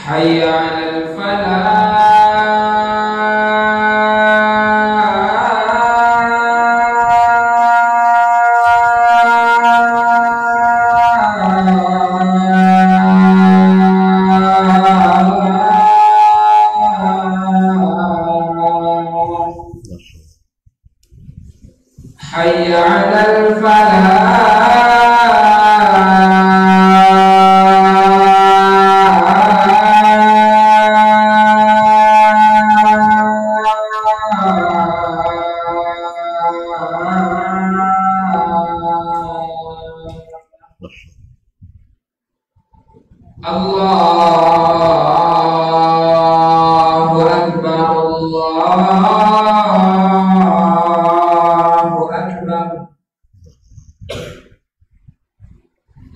حي على الفلاح حي على Allahu Akbar, Allahu Akbar.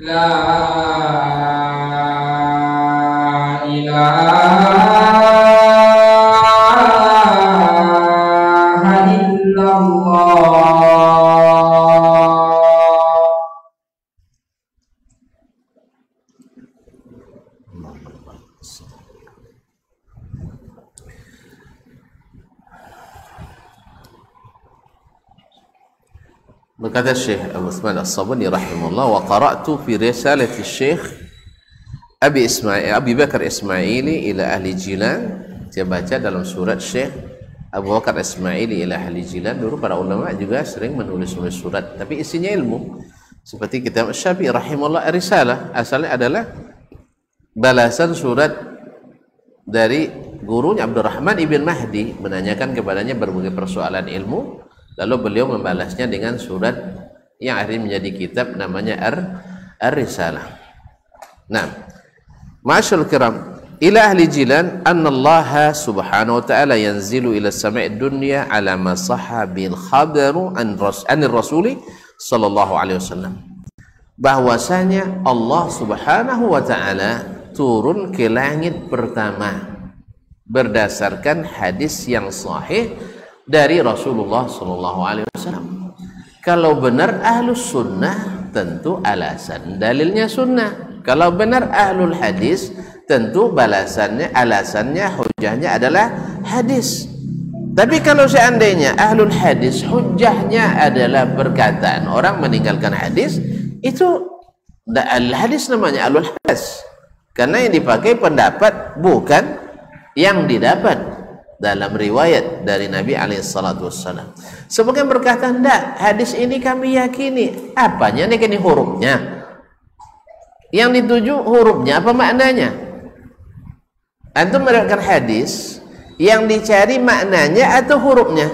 La ilaha illallah. Berkata Syekh Abu Uthman As-Sabuni rahimahullah, wa qara'tu fi risalati Syekh Abi Bakar Ismaili ila ahli Jilan. Saya baca dalam surat Syekh Abu Bakar Ismaili ila ahli Jilan. Dulu para ulama juga sering menulis surat, tapi isinya ilmu. Seperti kitab Syafi'i rahimahullah, risalah asalnya adalah balasan surat dari gurunya Abdurrahman ibn Mahdi, menanyakan kepadanya berbagai persoalan ilmu. Lalu beliau membalasnya dengan surat yang akhirnya menjadi kitab namanya Ar-Risalah. Nah, ma'asyarul kiram, ila ahli Jilan anna Allah subhanahu wa ta'ala yanzilu ila sama'id dunya ala ma sahha bil khabaru anir rasuli sallallahu alaihi wasallam. Bahwasanya Allah subhanahu wa ta'ala turun ke langit pertama berdasarkan hadis yang sahih dari Rasulullah sallallahu alaihi wasallam. Kalau benar ahlus sunnah, tentu alasan dalilnya sunnah. Kalau benar ahlul hadis, tentu alasannya hujahnya adalah hadis. Tapi kalau seandainya ahlul hadis hujahnya adalah perkataan orang meninggalkan hadis, itu al-hadis namanya ahlul hadis. Karena yang dipakai pendapat bukan yang didapat dalam riwayat dari Nabi SAW. Sebagian berkata, tidak, hadis ini kami yakini. Apanya? Ini hurufnya. Yang dituju hurufnya apa maknanya? Antum meriwayatkan hadis, yang dicari maknanya atau hurufnya?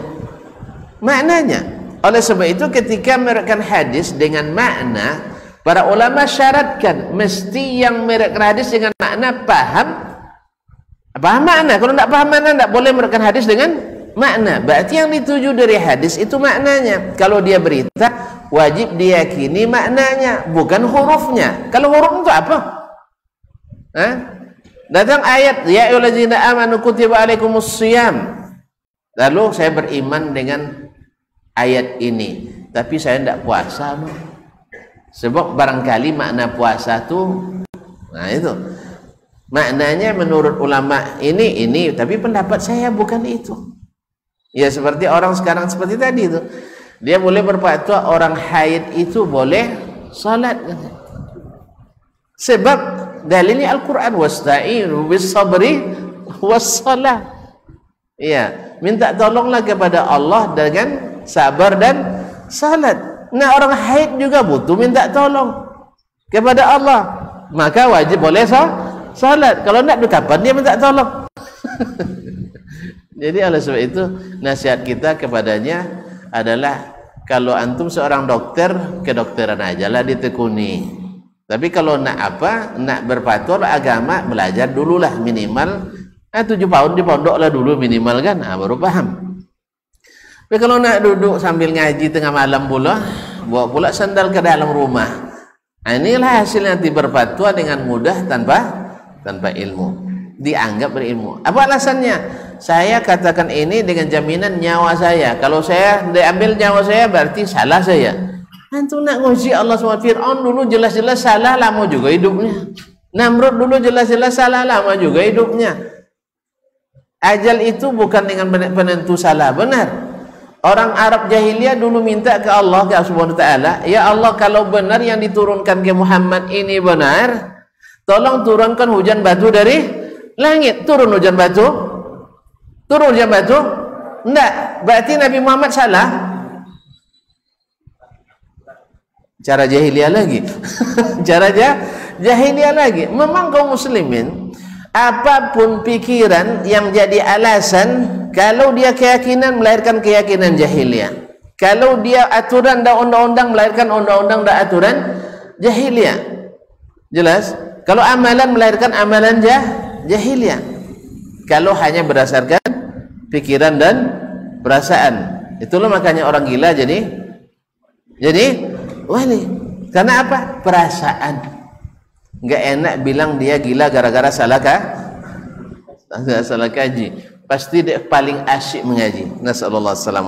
Maknanya. Oleh sebab itu ketika meriwayatkan hadis dengan makna, para ulama syaratkan mesti yang meriwayatkan hadis dengan makna paham makna. Kalau tidak paham makna, tidak boleh meriwayatkan hadis dengan makna. Berarti yang dituju dari hadis itu maknanya. Kalau dia berita, wajib diyakini maknanya, bukan hurufnya. Kalau huruf itu apa? Datang ayat, ya ayyuhallazina amanu kutiba alaikumus shiyam. Lalu saya beriman dengan ayat ini, tapi saya tidak puasa. Sebab barangkali makna puasa itu, nah itu maknanya menurut ulama ini, tapi pendapat saya bukan itu. Ya seperti orang sekarang seperti tadi itu, dia boleh berfatwa orang haid itu boleh salat, sebab dalilnya Al-Quran, wasta'inu bis sabri was salah. Ya, minta tolonglah kepada Allah dengan sabar dan salat. Nah orang haid juga butuh minta tolong kepada Allah, maka wajib boleh salat. Kalau tidak, kapan dia minta tolong? Jadi oleh sebab itu nasihat kita kepadanya adalah, kalau antum seorang dokter, kedokteran aja lah ditekuni. Tapi kalau nak berfatwa agama, belajar dululah minimal 7 tahun di pondok lah dulu minimal kan, baru paham. Tapi kalau nak duduk sambil ngaji tengah malam pula, bawa pula sandal ke dalam rumah. Nah, inilah hasil nanti berfatwa dengan mudah tanpa ilmu. Dianggap berilmu. Apa alasannya? Saya katakan ini dengan jaminan nyawa saya. Kalau saya diambil nyawa saya berarti salah saya. Antum nak nguji Allah SWT. Fir'aun dulu jelas-jelas salah, lama juga hidupnya. Namrud dulu jelas-jelas salah, lama juga hidupnya. Ajal itu bukan dengan penentu salah benar. Orang Arab jahiliyah dulu minta ke Allah SWT, ya Allah, kalau benar yang diturunkan ke Muhammad ini benar, tolong turunkan hujan batu dari langit. Turun hujan batu? Turun hujan batu? Enggak. Berarti Nabi Muhammad salah. Cara jahiliyah lagi. Cara jahiliyah lagi. Memang kaum muslimin, apapun pikiran yang jadi alasan, kalau dia keyakinan melahirkan keyakinan jahiliyah. Kalau dia aturan dan undang-undang melahirkan undang-undang dan aturan jahiliyah. Jelas? Kalau amalan melahirkan amalan jahiliyah. Kalau hanya berdasarkan pikiran dan perasaan, itulah makanya orang gila jadi wali. Karena apa? Perasaan. Enggak enak bilang dia gila gara-gara salah kaji. Pasti dia paling asyik mengaji. Nasallallahu alaihi wasallam.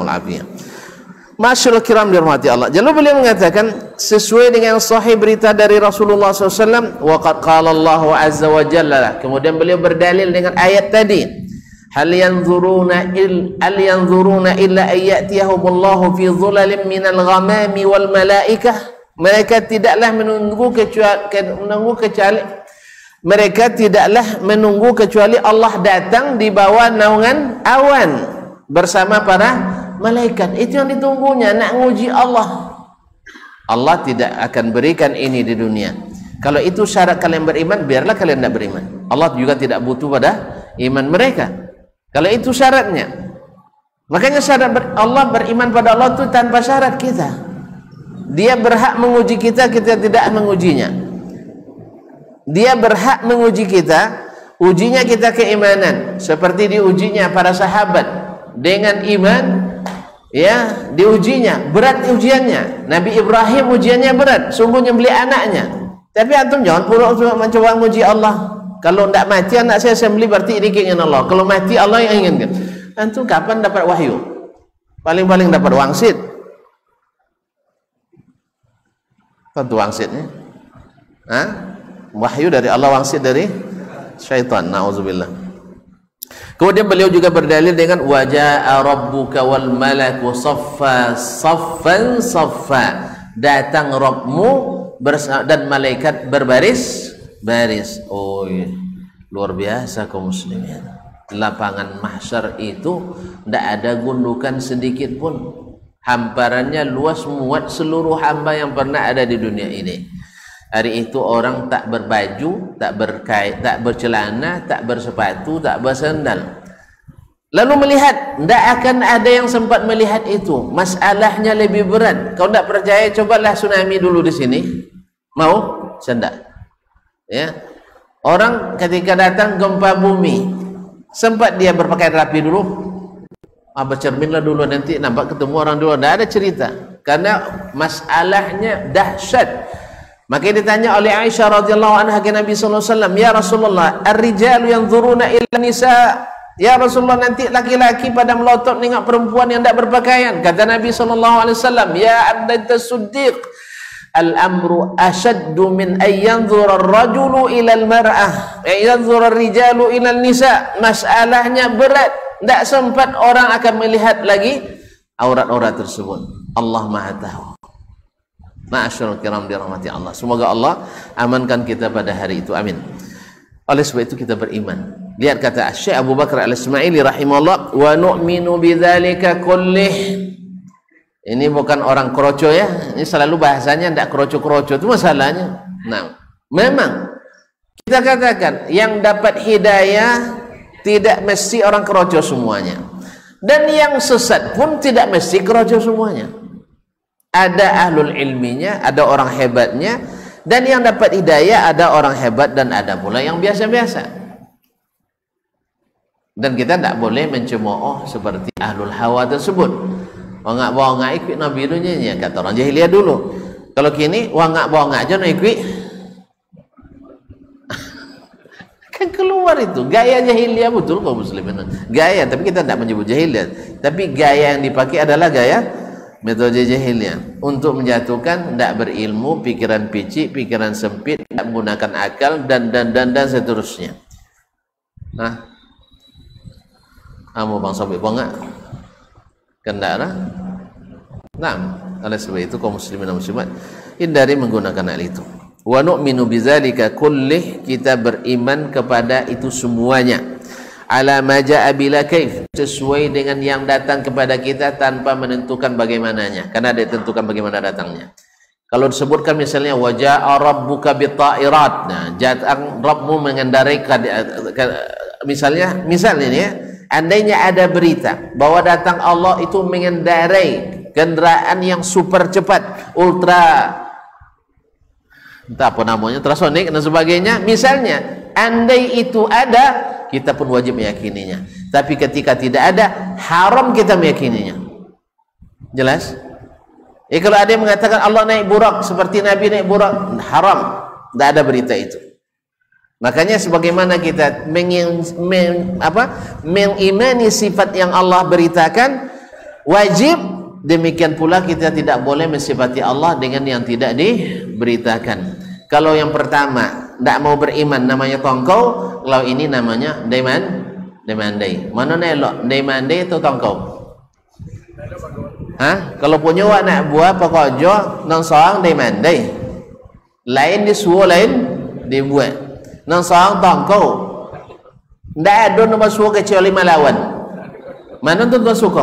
Masyaallah kiram dirahmati Allah. Lalu beliau mengatakan sesuai dengan sahih berita dari Rasulullah SAW. Wa qad qala Allah azza wa jalla. Kemudian beliau berdalil dengan ayat tadi. Hal yanzuruna illa ayyatiyahumullahu fi dhulalin minal ghamami wal malaikah. Mereka tidaklah menunggu kecuali Allah datang di bawah naungan awan bersama para malaikat. Itu yang ditunggunya, nak nguji Allah. Allah tidak akan berikan ini di dunia. Kalau itu syarat kalian beriman, biarlah kalian tidak beriman. Allah juga tidak butuh pada iman mereka. Kalau itu syaratnya. Makanya syarat Allah beriman pada Allah itu tanpa syarat kita. Dia berhak menguji kita, kita tidak mengujinya. Dia berhak menguji kita, ujinya kita keimanan. Seperti diujinya para sahabat dengan iman, ya, diujinya, berat ujiannya. Nabi Ibrahim ujiannya berat, sungguh nyembelih anaknya. Tapi antum jangan pura-pura mencoba menguji Allah. Kalau tidak mati anak saya sembelih berarti ini keinginan Allah. Kalau mati Allah yang inginkan. Antum kapan dapat wahyu? Paling-paling dapat wangsit. Tentu wangsitnya. Wahyu dari Allah, wangsit dari syaitan. Nauzubillah. Kemudian beliau juga berdalil dengan waja'a rabbuka wal malaku saffan saffa. Datang Rabbmu dan malaikat berbaris. Oh iya. Luar biasa kaum muslimin. Lapangan mahsyar itu tidak ada gundukan sedikit pun. Hamparannya luas, muat seluruh hamba yang pernah ada di dunia ini. Hari itu orang tak berbaju, tak berkait, tak bercelana, tak bersepatu, tak bersandal. Lalu melihat, tidak akan ada yang sempat melihat itu. Masalahnya lebih berat. Kau tidak percaya, cobalah tsunami dulu di sini. Mau? Sendak. Ya, orang ketika datang gempa bumi, sempat dia berpakaian rapi dulu, bercerminlah dulu, nanti nampak ketemu orang dulu. Tidak ada cerita, karena masalahnya dahsyat. Maka ditanya oleh Aisyah radhiyallahu anha ke Nabi sallallahu alaihi wasallam, ya Rasulullah, ar-rijalu yanzuruna ila nisa. Ya Rasulullah, nanti laki-laki pada melotot tengok perempuan yang tidak berpakaian. Kata Nabi sallallahu alaihi wasallam, ya Abdul Siddiq, al-amru ashaddu min ayyanzura ar-rajulu ila al-mar'ah, ayyanzura ar-rijalu ila an-nisa. Masalahnya berat, tidak sempat orang akan melihat lagi aurat-aurat tersebut. Allah Maha tahu. Ma'asyarul kiram dirahmati Allah. Semoga Allah amankan kita pada hari itu. Amin. Oleh sebab itu kita beriman. Lihat kata Syekh Abu Bakar Al-Ismaili rahimahullah, wa nu'minu bidzalika kullih. Ini bukan orang kroco ya. Ini selalu bahasanya tidak kroco-kroco, itu masalahnya. Nah, memang kita katakan yang dapat hidayah tidak mesti orang kroco semuanya. Dan yang sesat pun tidak mesti kroco semuanya. Ada ahlul ilminya, ada orang hebatnya, dan yang dapat hidayah ada orang hebat dan ada pula yang biasa-biasa. Dan kita tidak boleh mencemooh seperti ahlul hawa tersebut. Wangak ikut Nabi dunia kata orang jahiliyah dulu. Kalau kini wangak aja nak ikut kan keluar itu gaya jahiliyah betul kaum muslimin. Gaya, tapi kita tidak menyebut jahiliyah. Tapi gaya yang dipakai adalah gaya metode jahiliyah untuk menjatuhkan tidak berilmu, pikiran picik, pikiran sempit, tidak menggunakan akal dan seterusnya. Nah, kamu bang sobek bangak kendara. Nah, oleh sebab itu kaum muslimin dan muslimat hindari menggunakan hal itu. Wa nu'minu bidzalika kullih, kita beriman kepada itu semuanya. Ala ma jaa bila kaif, sesuai dengan yang datang kepada kita tanpa menentukan bagaimananya, karena ditentukan bagaimana datangnya. Kalau disebutkan misalnya waja'a rabbuka bitairat, nah datang Rabbmu mengendarai misalnya ini ya, andainya ada berita bahwa datang Allah itu mengendarai kendaraan yang super cepat, ultra entah apa namanya, ultrasonik dan sebagainya, misalnya andai itu ada, kita pun wajib meyakininya. Tapi ketika tidak ada, haram kita meyakininya. Jelas? Kalau ada yang mengatakan Allah naik burak seperti Nabi naik burak, haram, tidak ada berita itu. Makanya sebagaimana kita mengimani sifat yang Allah beritakan, wajib demikian pula kita tidak boleh mensifati Allah dengan yang tidak diberitakan. Kalau yang pertama tidak mau beriman namanya tongkau, kalau ini namanya demandai. Mana nelok, demandai atau tongkau? Kalau punya wak nak buat pekojo nang seorang demandai, lain disuruh lain dibuat. Nang seorang tongkau, tidak ada nama suruh kecuali melawan. Mana tu tuan suka?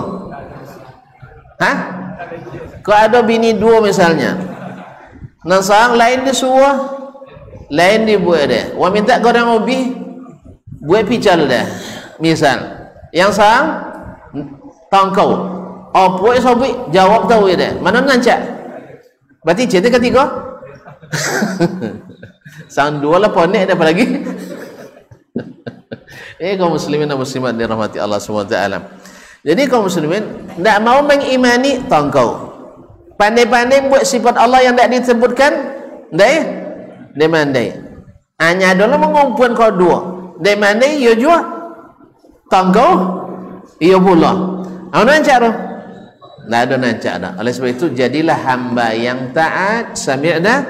Kalau ada bini dua misalnya, nang seorang lain disuruh, lain dibuat dia. Wah minta kau orang ubi, buat pical dah. Misal, yang seorang tongkau, apa yang sobi jawab tahu dia. Mana nancak? Berarti cerita ketiga. Sang dua lah ponek ada apa lagi? Kaum muslimin dan muslimat dirahmati Allah SWT. Jadi kaum muslimin tidak mau mengimani tongkau, pandai-pandai buat sifat Allah yang tidak disebutkan, demandai. Hanya adalah mengumpulkan kau dua, demandai ia juga tongkau ia pula. Apa nancak tu? Tidak ada nancak dah. Oleh sebab itu jadilah hamba yang taat, sami'na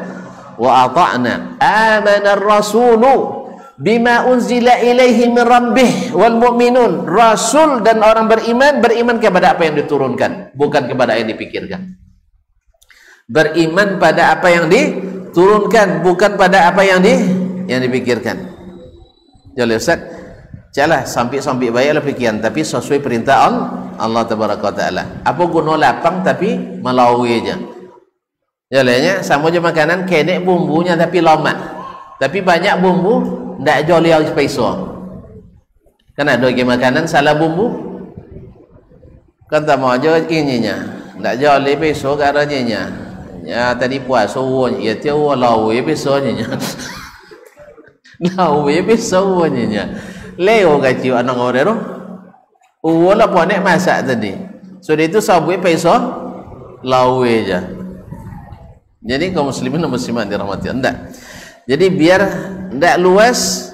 wa ata'na, amana ar-rasulu bima unzila ilaihi min rabbih wal mu'minun. Rasul dan orang beriman kepada apa yang diturunkan, bukan kepada yang dipikirkan. Beriman pada apa yang diturunkan, bukan pada apa yang dipikirkan. Jadi Ustaz, jalah sampai baiklah pikiran, tapi sesuai perintah Allah tabaraka taala. Apa guna lapang tapi melawi aja. Jalannya sama je makanan kenek bumbunya tapi lomak. Tapi banyak bumbu ndak joli harus peso. Kan ada lagi makanan salah bumbu. Kan tak mau aja ininya. Ndak joli peso garanya. Ya tadi puasa ya tiap lawe peso nya. Lawe peso nya. Leo gaji anak orang tu. Wala ponek masak tadi. So itu sabui peso lawe aja. Jadi kaum muslimin dan muslimat dirahmati Allah. Jadi biar tidak luas,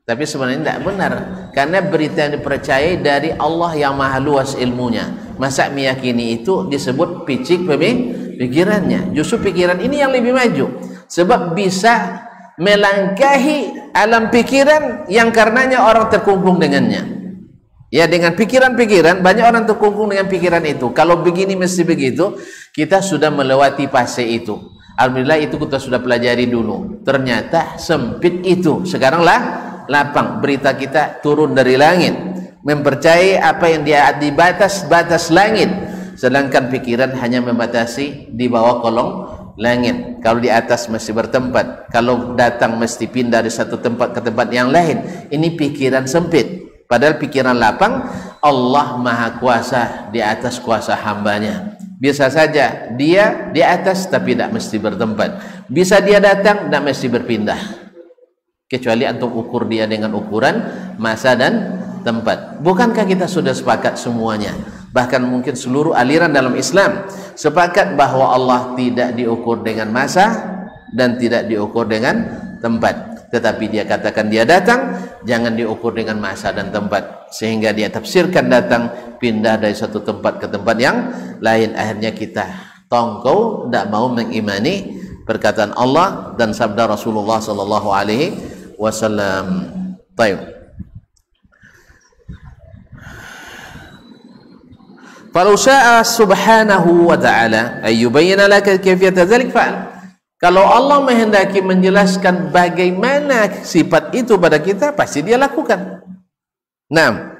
tapi sebenarnya tidak benar, karena berita yang dipercayai dari Allah yang maha luas ilmunya. Masa meyakini itu disebut picik pikirannya. Justru pikiran ini yang lebih maju, sebab bisa melangkahi alam pikiran yang karenanya orang terkungkung dengannya. Ya, dengan pikiran-pikiran banyak orang terkungkung dengan pikiran itu. Kalau begini mesti begitu, kita sudah melewati fase itu. Alhamdulillah itu kita sudah pelajari dulu. Ternyata sempit itu. Sekarang lapang. Berita kita turun dari langit, mempercayai apa yang dia di batas langit, sedangkan pikiran hanya membatasi di bawah kolong langit. Kalau di atas mesti bertempat, kalau datang mesti pindah dari satu tempat ke tempat yang lain. Ini pikiran sempit. Padahal pikiran lapang, Allah maha kuasa di atas kuasa hambanya. Biasa saja dia di atas tapi tidak mesti bertempat. Bisa dia datang, tidak mesti berpindah, kecuali antum ukur dia dengan ukuran masa dan tempat. Bukankah kita sudah sepakat semuanya bahkan mungkin seluruh aliran dalam Islam sepakat bahwa Allah tidak diukur dengan masa dan tidak diukur dengan tempat. Tetapi dia katakan dia datang, jangan diukur dengan masa dan tempat, sehingga dia tafsirkan datang pindah dari satu tempat ke tempat yang lain. Akhirnya kita tongkol, tidak mau mengimani perkataan Allah dan sabda Rasulullah sallallahu alaihi wasallam. Baik. Falau syaa subhanahu wa ta'ala ayyubayyana laka kayfiyata dzalik fa'al. Kalau Allah menghendaki menjelaskan bagaimana sifat itu pada kita, pasti dia lakukan. Naam.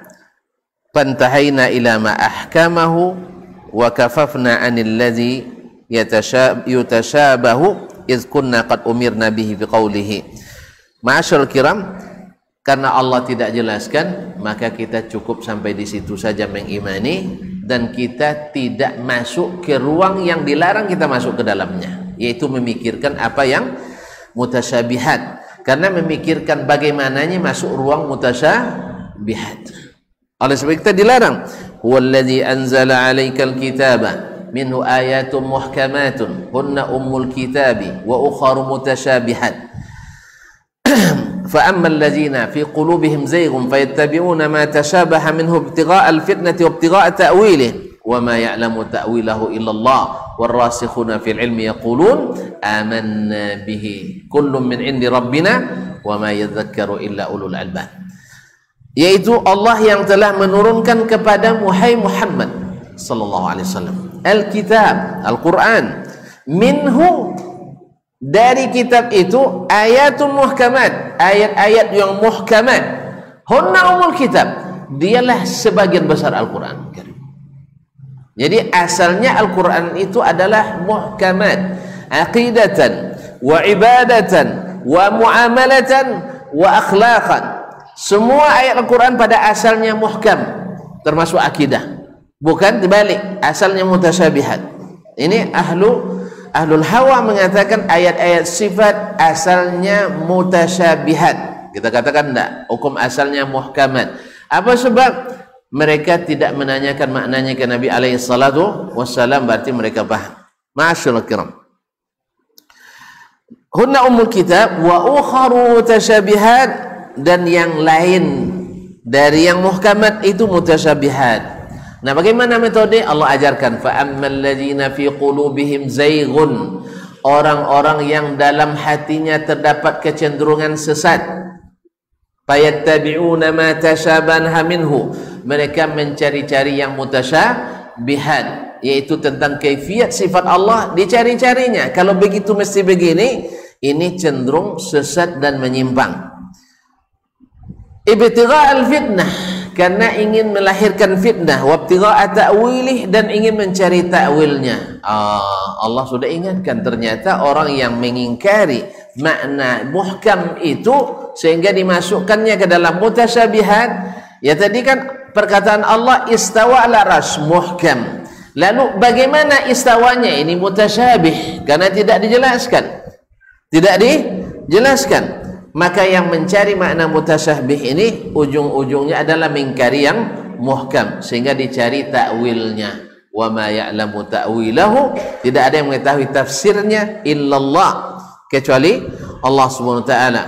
Fantahaina ila ma ahkamahu wa kafafna 'anil ladzi yutashabahu iz kunna qad umirna bihi biqaulihi. Ma'asyiral kiram, karena Allah tidak jelaskan, maka kita cukup sampai di situ saja mengimani, dan kita tidak masuk ke ruang yang dilarang kita masuk ke dalamnya, yaitu memikirkan apa yang mutasyabihat. Karena memikirkan bagaimananya masuk ruang mutasyabihat. Oleh sebab kita dilarang. Huwallazi anzala 'alaikal kitaba minhu ayatun muhkamatun hunna ummul kitabi wa ukharu mutasyabihat. فأما الذين في قلوبهم زيغ فيتبعون ما تشابه منه ابتغاء الفتنة وابتغاء تأويله وما يعلم تأويله إلا الله والراسخون في العلم يقولون آمنا به كل من عند ربنا وما يذكر إلا أولو الألباب. Yaitu Allah yang telah menurunkan kepada Muhammad sallallahu alaihi wasallam Alkitab, Al-Quran, minhu, dari kitab itu, ayatun muhkamat, ayat-ayat yang muhkamat, hunna umul kitab, dialah sebagian besar Al-Quran. Jadi asalnya Al-Quran itu adalah muhkamat, aqidatan wa ibadatan wa muamalatan wa akhlaqan. Semua ayat Al-Quran pada asalnya muhkam, termasuk akidah, bukan dibalik, asalnya mutasyabihat. Ini Ahlul Hawa mengatakan ayat-ayat sifat asalnya mutasyabihat. Kita katakan tidak, hukum asalnya muhkamat. Apa sebab? Mereka tidak menanyakan maknanya ke Nabi alaihi salatu wassalam, berarti mereka paham. Ma'asyiral kiram, hunna ummul kitab wa ukharu mutasyabihat, dan yang lain dari yang muhkamat itu mutasyabihat. Nah, bagaimana metode? Allah ajarkan, fa ammal ladzina fi qulubihim zayghun, orang-orang yang dalam hatinya terdapat kecenderungan sesat, fayattabi'una ma tashabaha minhu, mereka mencari-cari yang mutasyabihat, yaitu tentang kaifiat sifat Allah, dicari-carinya. Kalau begitu mesti begini, ini cenderung sesat dan menyimpang. Ibtigha'al fitnah, karena ingin melahirkan fitnah, wabtigha'a ta'wilih, dan ingin mencari ta'wilnya. Allah sudah ingatkan, ternyata orang yang mengingkari makna muhkam itu sehingga dimasukkannya ke dalam mutasyabihat. Ya tadi kan perkataan Allah istawa ala arsy, muhkam. Lalu bagaimana istawanya? Ini mutasyabih karena tidak dijelaskan. Tidak dijelaskan. Maka yang mencari makna mutasyabih ini ujung-ujungnya adalah mengingkari yang muhkam, sehingga dicari ta'wilnya. Wa ma ya'lamu ta'wilahu, tidak ada yang mengetahui tafsirnya illallah, kecuali Allah Subhanahu wa taala.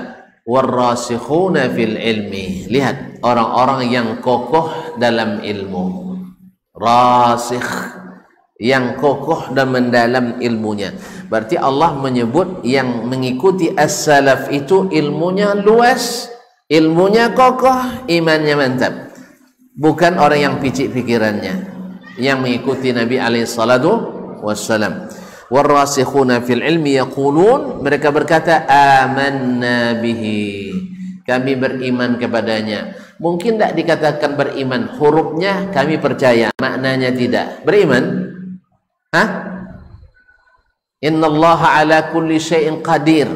Warrasikhuna fil ilmi, lihat orang-orang yang kokoh dalam ilmu. Rasikh, yang kokoh dan mendalam ilmunya. Berarti Allah menyebut yang mengikuti as-salaf itu ilmunya luas, ilmunya kokoh, imannya mantap. Bukan orang yang picik pikirannya, yang mengikuti Nabi alaihi salatu wassalam. Warrasikhuna fil ilmi yaqulun, mereka berkata amanna bihi, kami beriman kepadanya. Mungkin tidak dikatakan beriman, hurufnya kami percaya, maknanya tidak. Beriman? Hah? Innallaha ala kulli syai'in qadir,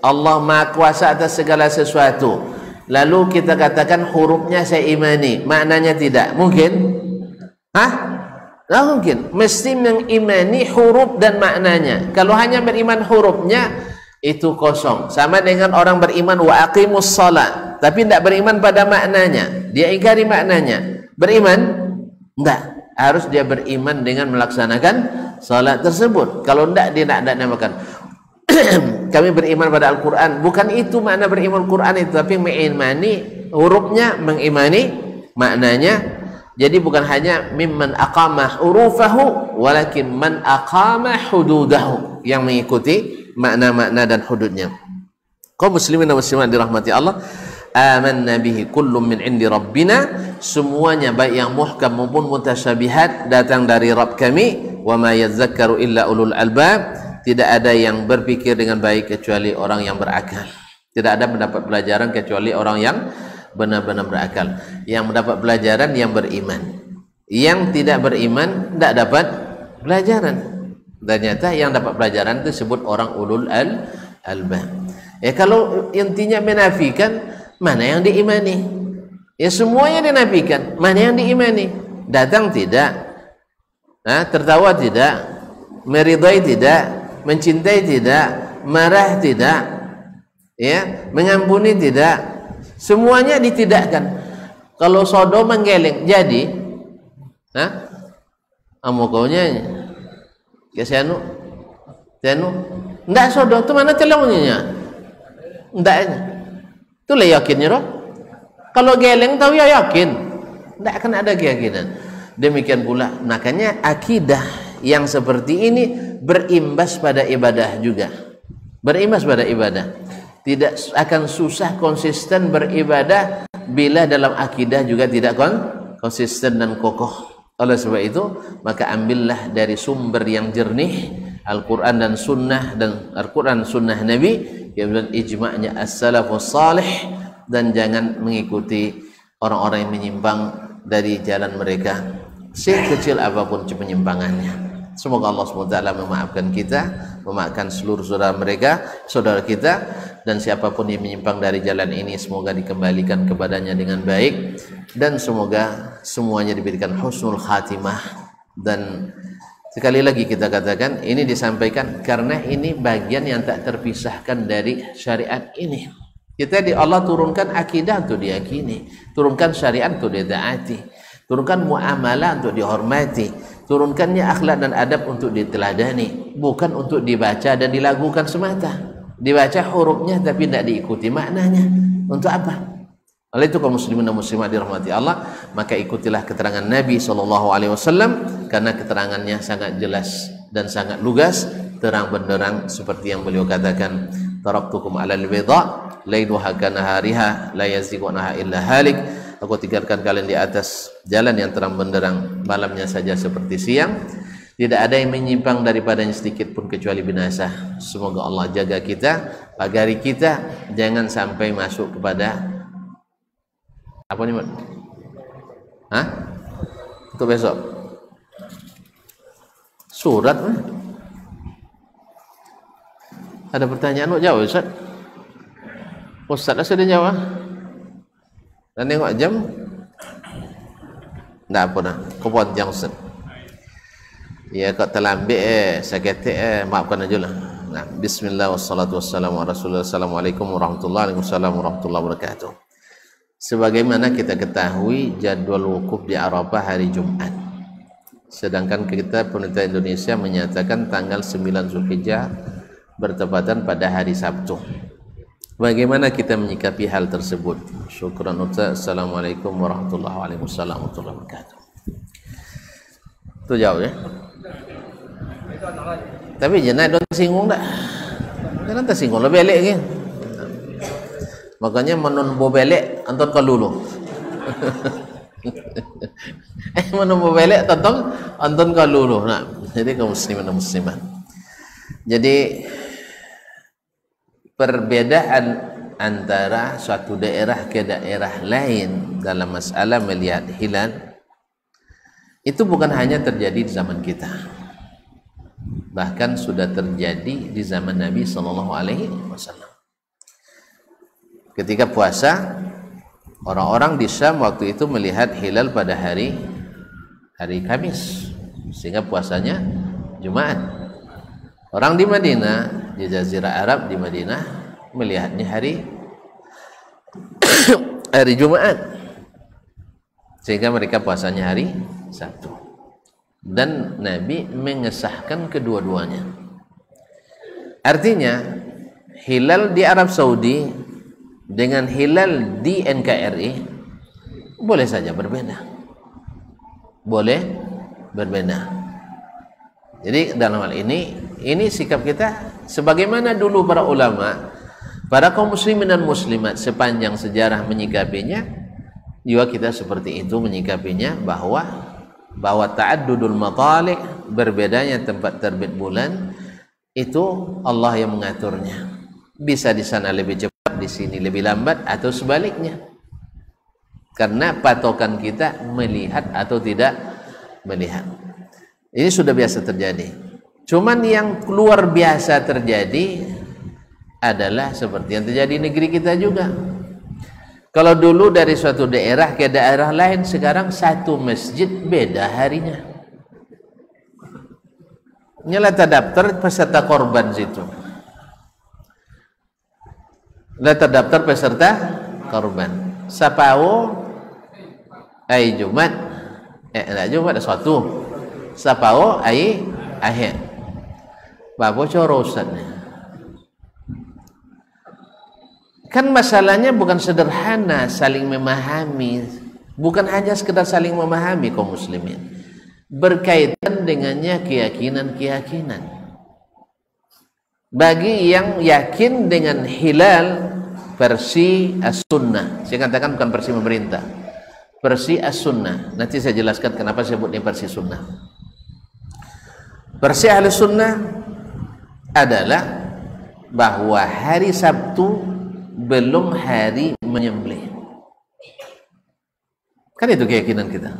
Allah maha kuasa atas segala sesuatu. Lalu kita katakan hurufnya saya imani, maknanya tidak. Mungkin? Hah? Tidak mungkin. Mesti mengimani huruf dan maknanya. Kalau hanya beriman hurufnya, itu kosong. Sama dengan orang beriman wa aqimus shalah, tapi tidak beriman pada maknanya, dia ingkari maknanya. Beriman? Tidak. harus dia beriman dengan melaksanakan salat tersebut. Kalau tidak, dia tidak namakan kami beriman pada Al-Quran. Bukan itu makna beriman Al-Quran itu, tapi mengimani hurufnya, mengimani maknanya. Jadi bukan hanya mimman aqama hurufahu, walakin man aqama hududahu, yang mengikuti makna-makna dan hududnya. Kaum muslimin dan muslimat dirahmati Allah, amanna bihi kullum min indi rabbina, semuanya baik yang muhkam maupun mutasyabihat datang dari Rabb kami. Wa ma yadzakkaru illa ulul albab, tidak ada yang berpikir dengan baik kecuali orang yang berakal. Tidak ada mendapat pelajaran kecuali orang yang benar-benar berakal. Yang mendapat pelajaran yang beriman. Yang tidak beriman tidak dapat pelajaran. Ternyata yang dapat pelajaran itu disebut orang ulul albab. Ya, kalau intinya menafikan, mana yang diimani? Ya, semuanya dinafikan, mana yang diimani? Datang tidak, tertawa tidak, meridai tidak, mencintai tidak, marah tidak, ya, mengampuni tidak, semuanya ditidakkan. Kalau Sodom menggeleng, jadi, amukonya, ya sianu, ndak Sodom tu mana telaunya, ndak, tu lah yakinnya roh. Kalau geleng tahu ya yakin, ndak akan ada keyakinan. Demikian pula, makanya akidah yang seperti ini berimbas pada ibadah juga. Berimbas pada ibadah. Tidak akan susah konsisten beribadah bila dalam akidah juga tidak konsisten dan kokoh. Oleh sebab itu, maka ambillah dari sumber yang jernih, Al-Quran dan Sunnah, dan Al-Quran Sunnah Nabi, yang ijma'nya as-salafus salih, dan jangan mengikuti orang-orang yang menyimpang dari jalan mereka, sekecil apapun penyimpangannya. Semoga Allah SWT memaafkan kita, memaafkan seluruh saudara kita, dan siapapun yang menyimpang dari jalan ini semoga dikembalikan kepadanya dengan baik, dan semoga semuanya diberikan husnul khatimah. Dan sekali lagi kita katakan, ini disampaikan karena ini bagian yang tak terpisahkan dari syariat ini. Kita di Allah turunkan akidah untuk diyakini, turunkan syariat untuk ditaati, turunkan muamalah untuk dihormati, turunkannya akhlak dan adab untuk diteladani, bukan untuk dibaca dan dilagukan semata. Dibaca hurufnya tapi tidak diikuti maknanya. Untuk apa? Oleh itu kaum muslimin dan muslimat dirahmati Allah, maka ikutilah keterangan Nabi SAW, karena keterangannya sangat jelas dan sangat lugas, terang benderang, seperti yang beliau katakan, taraktukum alal bidha lailuha kanahariha la yazighu anha illa halik. Aku tinggalkan kalian di atas jalan yang terang benderang, malamnya saja seperti siang, tidak ada yang menyimpang daripadanya sedikit pun kecuali binasa. Semoga Allah jaga kita, pagari kita, jangan sampai masuk kepada apa nih, Mat? Untuk besok surat mana? Ada pertanyaan mau jawab Ustaz? Ustaz sudah jawab. Dan tengok jam. Tak apa dah. Kau buat jam Ustaz. Ya, kau terlambat sakit maafkan aja lah. Nah, bismillah wassalatu wassalamu ala rasulillah. Assalamualaikum warahmatullahi wabarakatuh. Sebagaimana kita ketahui, jadwal wukuf di Arafah hari Jumat. Sedangkan kita pemerintah Indonesia menyatakan tanggal 9 Zulhijjah bertepatan pada hari Sabtu. Bagaimana kita menyikapi hal tersebut? Syukran Ustaz. Assalamualaikum warahmatullahi wabarakatuh. Itu jauh ya. Tapi jangan ada singgung tak? Jangan tersinggung lebih belek ke? Makanya menun bo belek anton kalulu. Menun bo belek anton kalulu. Nah, jadi kaum muslimin dan muslimat. Jadi perbedaan antara suatu daerah ke daerah lain dalam masalah melihat hilal itu bukan hanya terjadi di zaman kita, bahkan sudah terjadi di zaman Nabi SAW. Ketika puasa, orang-orang di Syam waktu itu melihat hilal pada hari Kamis, sehingga puasanya Jumat. Orang di Madinah, di Jazirah Arab di Madinah, melihatnya hari Jumat, sehingga mereka puasanya hari Sabtu. dan Nabi mengesahkan kedua-duanya. Artinya hilal di Arab Saudi dengan hilal di NKRI boleh saja berbeda, boleh berbeda. Jadi dalam hal ini sikap kita sebagaimana dulu para ulama, para kaum muslimin dan muslimat sepanjang sejarah menyikapinya, juga kita seperti itu menyikapinya, bahwa ta'addudul matali', berbedanya tempat terbit bulan, itu Allah yang mengaturnya. Bisa di sana lebih cepat, di sini lebih lambat, atau sebaliknya. Karena patokan kita melihat atau tidak melihat. Ini sudah biasa terjadi. Cuman yang luar biasa terjadi adalah seperti yang terjadi di negeri kita juga. Kalau dulu dari suatu daerah ke daerah lain, sekarang satu masjid beda harinya. Nyala terdaftar peserta korban situ. Terdaftar peserta korban. Sapao ai Jumat. Enggak Jumat ada suatu. Sapao ai Ahad. Babo corosan. Kan masalahnya bukan sederhana saling memahami. Bukan hanya sekedar saling memahami kaum muslimin. Berkaitan dengannya keyakinan-keyakinan. Bagi yang yakin dengan hilal versi as-sunnah, saya katakan bukan versi pemerintah, versi as-sunnah. Nanti saya jelaskan kenapa saya sebut ini versi sunnah. Versi ahli sunnah adalah bahwa hari Sabtu belum hari menyembelih. Kan itu keyakinan kita,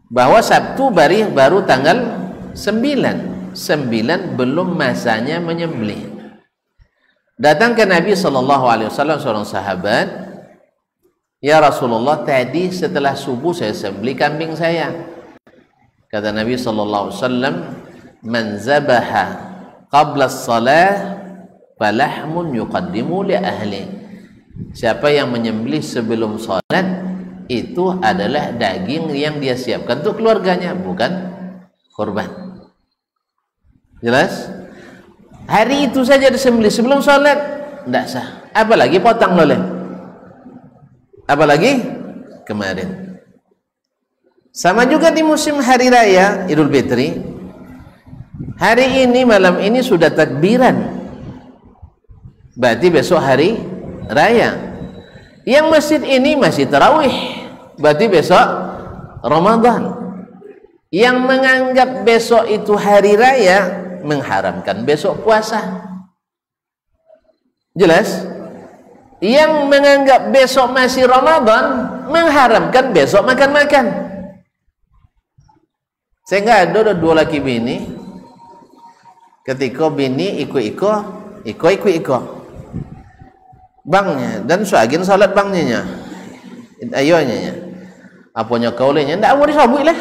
bahwa Sabtu baru tanggal 9 belum masanya menyembelih. Datang ke Nabi SAW seorang sahabat, ya Rasulullah, tadi setelah subuh saya sembelih kambing saya. Kata Nabi SAW, man zabaha qabla as-salah falahmun yuqaddimu li ahli. Siapa yang menyembelih sebelum salat, itu adalah daging yang dia siapkan untuk keluarganya, bukan korban. Jelas? Hari itu saja disembelih sebelum sholat, tidak sah. Apalagi potong loleh, apalagi kemarin. Sama juga di musim hari raya Idul Fitri. Hari ini, malam ini sudah takbiran, berarti besok hari raya. Yang masjid ini masih tarawih, berarti besok Ramadan. Yang menganggap besok itu hari raya mengharamkan besok puasa. Jelas? Yang menganggap besok masih Ramadan mengharamkan besok makan-makan. Sehingga ada dua laki bini, ketika bini iko bangnya dan suagin salat bangnya ayonya apanya kaulenya ndak mau disabui lah.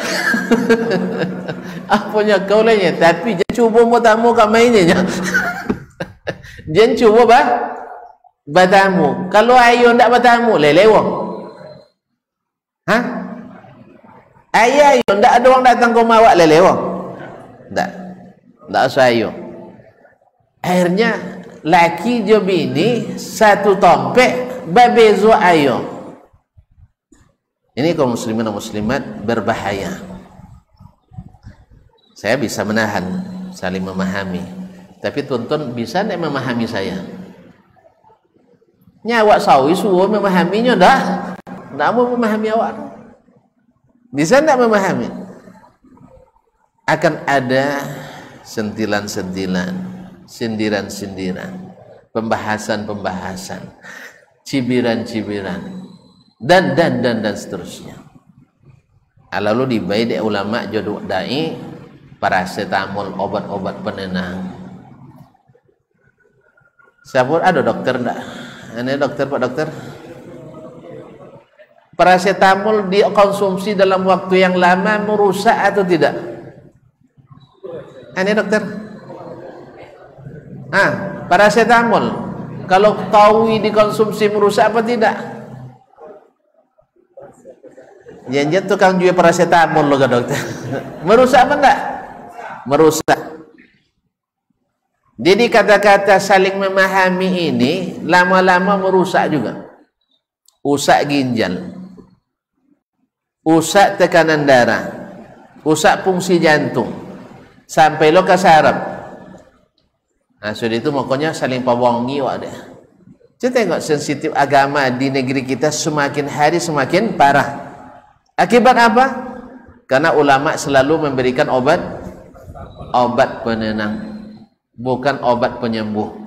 Apanya kaulenya, tapi jangan cuba mau tamu kat mainnya. Jangan cuba batamu. Kalau ayo ndak batamu lelewo. Hah? Ayo ndak ada orang datang ke mawak lelewo. Ndak usah ayo. Akhirnya laki jo bini satu tompek babezo ayo. Ini kaum muslimin dan muslimat berbahaya. Saya bisa menahan, saling memahami, tapi tuntun bisa tidak memahami saya? Nyawa sawi suwo memahaminya dah, tidak mau memahami awak. Bisa tidak memahami? Akan ada sentilan-sentilan, sindiran-sindiran, pembahasan-pembahasan, cibiran-cibiran, dan seterusnya. Lalu dibaik ulama jodoh dai paracetamol, obat-obat penenang. Siapa ada dokter enggak? Ini dokter, Pak Dokter. Paracetamol dikonsumsi dalam waktu yang lama merusak atau tidak? Ini dokter. Paracetamol kalau tahu dikonsumsi merusak apa tidak? Janjian tukang jual paracetamol lo dokter. Merusak apa enggak? Merusak. Jadi kata-kata saling memahami ini lama-lama merusak juga. Usak ginjal, usak tekanan darah, usak fungsi jantung, sampai lo ke saraf. Nah, sudah itu pokoknya saling pawongi wadah. Kita tengok sensitif agama di negeri kita semakin hari semakin parah. Akibat apa? Karena ulama selalu memberikan obat penenang, bukan obat penyembuh.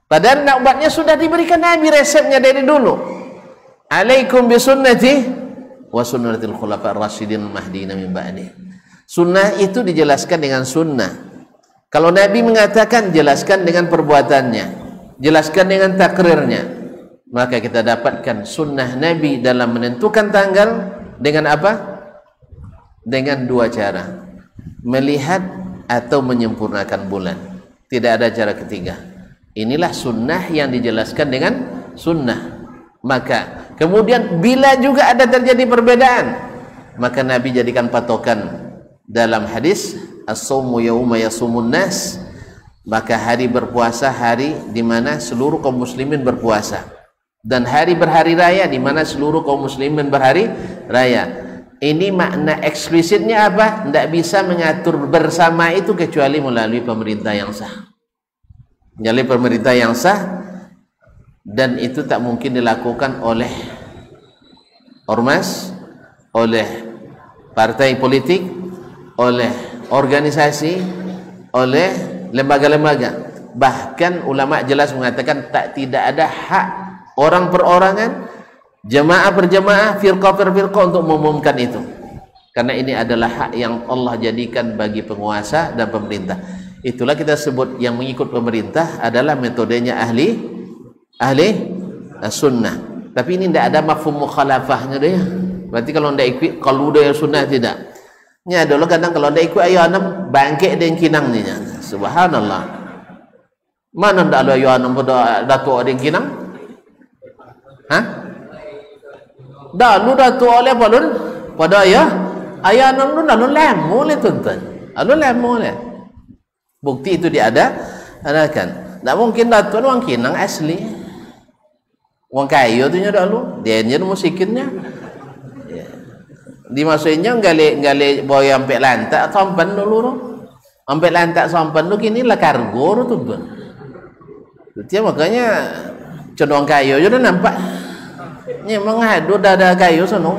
Padahal obatnya sudah diberikan Nabi, resepnya dari dulu. Alaikum bisunnati wa sunnatil khulafa ar-rasyidin al-mahdiyyin min ba'di. Sunnah itu dijelaskan dengan sunnah. Kalau Nabi mengatakan, jelaskan dengan perbuatannya, jelaskan dengan takrirnya. Maka kita dapatkan sunnah Nabi dalam menentukan tanggal dengan apa? Dengan dua cara, melihat atau menyempurnakan bulan. Tidak ada cara ketiga. Inilah sunnah yang dijelaskan dengan sunnah. Maka kemudian bila juga ada terjadi perbedaan, maka Nabi jadikan patokan dalam hadis as-sawmu yauma yasumun nas. Maka hari berpuasa hari di mana seluruh kaum muslimin berpuasa, dan hari berhari raya di mana seluruh kaum muslimin berhari raya. Ini makna eksplisitnya apa? Tidak bisa mengatur bersama itu kecuali melalui pemerintah yang sah. Melalui pemerintah yang sah, dan itu tak mungkin dilakukan oleh ormas, oleh partai politik, oleh organisasi, oleh lembaga-lembaga. Bahkan ulama jelas mengatakan tidak ada hak orang perorangan, jemaah per jemaah, firqah per firqah untuk mengumumkan itu. Karena ini adalah hak yang Allah jadikan bagi penguasa dan pemerintah. Itulah kita sebut yang mengikut pemerintah adalah metodenya ahli sunnah. Tapi ini tidak ada mafhum mukhalafahnya dia. Berarti kalau tidak ikut, kalau dia sunnah tidak. Nya dulu kadang kalau tidak ikut ayo anam bangkit dan kinang ni. Subhanallah. Mana ndak ada ayo anam pada datuk ada kinang? Hah? Dah lu datuk oleh apa lu? Pada ayah anam lu lalu lemu le tuan-tuan. Lalu lemu le. Bukti itu diadakan. Tak mungkin datuk orang kinang asli. Orang kayu tu nya dulu, dia nya musikinnya. Ya. Dimasukinnya gali boy sampai lantak sampan dulu tu. Sampai lantak sampan tu kini lah kargo tu tuan. Dia makanya condong kayu je dah nampak. Ni mengadu dada kayu sono.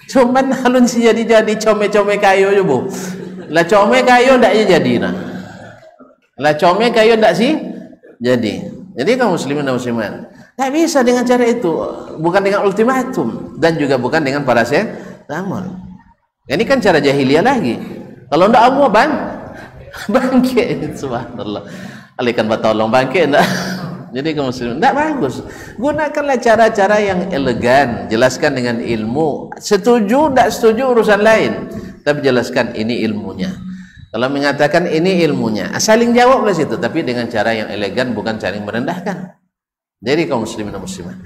Cuman halun si jadi come-come kayu je bu. Lah come kayu ndak jadi nah. Lah come kayu ndak sih jadi. Jadi kaum muslimin dan muslimat tak bisa dengan cara itu, bukan dengan ultimatum dan juga bukan dengan paracetamol. Ini kan cara jahiliyah lagi. Kalau ndak Allah bangkit, subhanallah. Alaikan batolong bangkit ndak. Jadi kaum muslimin ndak bagus. Gunakanlah cara-cara yang elegan, jelaskan dengan ilmu. Setuju ndak setuju urusan lain, tapi jelaskan ini ilmunya. Kalau mengatakan ini ilmunya, saling jawablah situ, tapi dengan cara yang elegan, bukan saling merendahkan. Jadi kaum muslimin dan muslimat.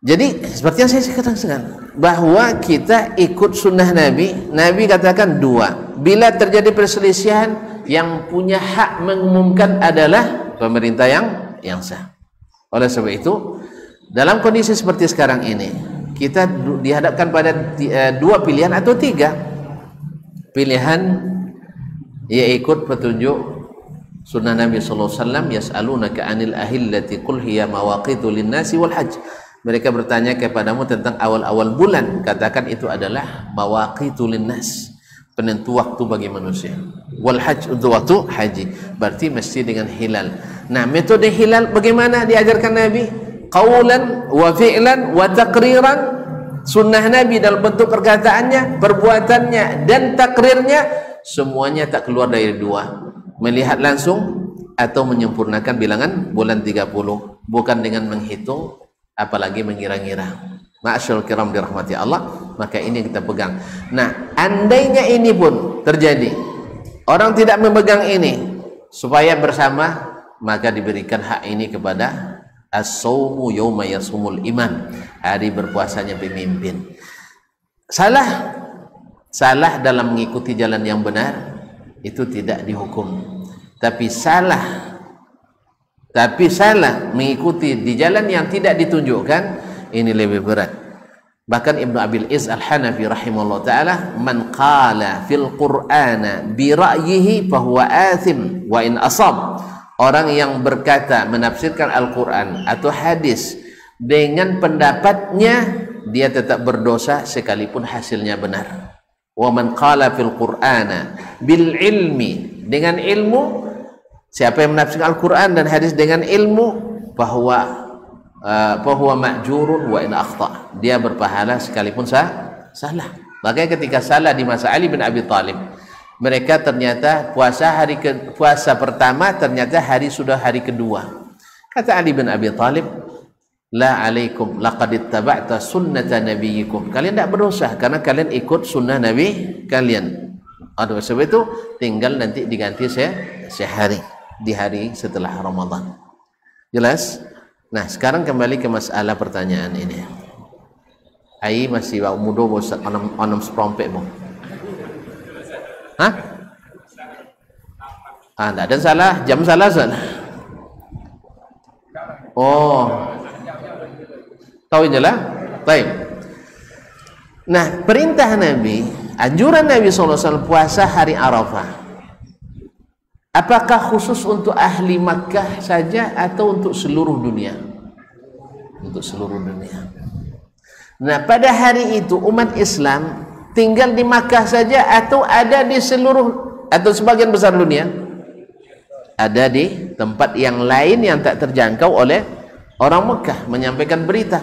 Jadi seperti yang saya katakan, bahwa kita ikut sunnah Nabi. Nabi katakan dua. Bila terjadi perselisihan, yang punya hak mengumumkan adalah pemerintah yang sah. Oleh sebab itu, dalam kondisi seperti sekarang ini, kita dihadapkan pada dua pilihan atau tiga. Pilihan ia ikut petunjuk sunnah Nabi sallallahu alaihi wasallam, yas'alunaka 'anil ahillati qul hiya mawaqitu lin-nasi wal hajj. Mereka bertanya kepadamu tentang awal-awal bulan, katakan itu adalah mawaqitu lin-nas, penentu waktu bagi manusia. Wal hajj untuk waktu haji, berarti mesti dengan hilal. Nah, metode hilal bagaimana diajarkan Nabi? Qaulan wa fi'lan wa taqriran. Sunnah Nabi dalam bentuk perkataannya, perbuatannya dan takrirnya semuanya tak keluar dari dua, melihat langsung atau menyempurnakan bilangan bulan 30, bukan dengan menghitung apalagi mengira-ngira. Ma'asyarul kiram dirahmati Allah, maka ini yang kita pegang. Nah, andainya ini pun terjadi, orang tidak memegang ini supaya bersama, maka diberikan hak ini kepada As-saumu yauma yasumul imam, hari berpuasanya pemimpin. Salah dalam mengikuti jalan yang benar itu tidak dihukum, tapi salah mengikuti di jalan yang tidak ditunjukkan ini lebih berat. Bahkan Ibnu Abil Iz Al-Hanafi rahimahullah ta'ala, man qala fil qur'ana bi ra'yihi fahuwa athim wa in asab. Orang yang berkata menafsirkan Al-Quran atau hadis dengan pendapatnya, dia tetap berdosa sekalipun hasilnya benar. Wa man qala fil qur'ana bil ilmi, dengan ilmu, siapa yang menafsirkan Al-Quran dan hadis dengan ilmu, bahwa ma'jurun wa in akhta, dia berpahala sekalipun salah. Makanya ketika salah di masa Ali bin Abi Thalib, mereka ternyata puasa pertama ternyata sudah hari kedua. Kata Ali bin Abi Thalib, la alaikum laqad ittaba'ta sunnata nabiyikum, kalian tidak berdosa karena kalian ikut sunnah nabi kalian. Oleh sebab itu tinggal nanti diganti sehari di hari setelah Ramadan. Jelas? Nah, sekarang kembali ke masalah pertanyaan ini. Ai masih muda bos onam seprompek bang. Hah? Tidak ada salah, jam salah. Oh, tahu je lah. Baik. Nah, perintah Nabi, anjuran Nabi SAW puasa hari Arafah, apakah khusus untuk ahli Makkah saja atau untuk seluruh dunia? Untuk seluruh dunia. Nah, pada hari itu umat Islam tinggal di Makkah saja atau ada di seluruh atau sebagian besar dunia? Ada di tempat yang lain yang tak terjangkau oleh orang Makkah menyampaikan berita.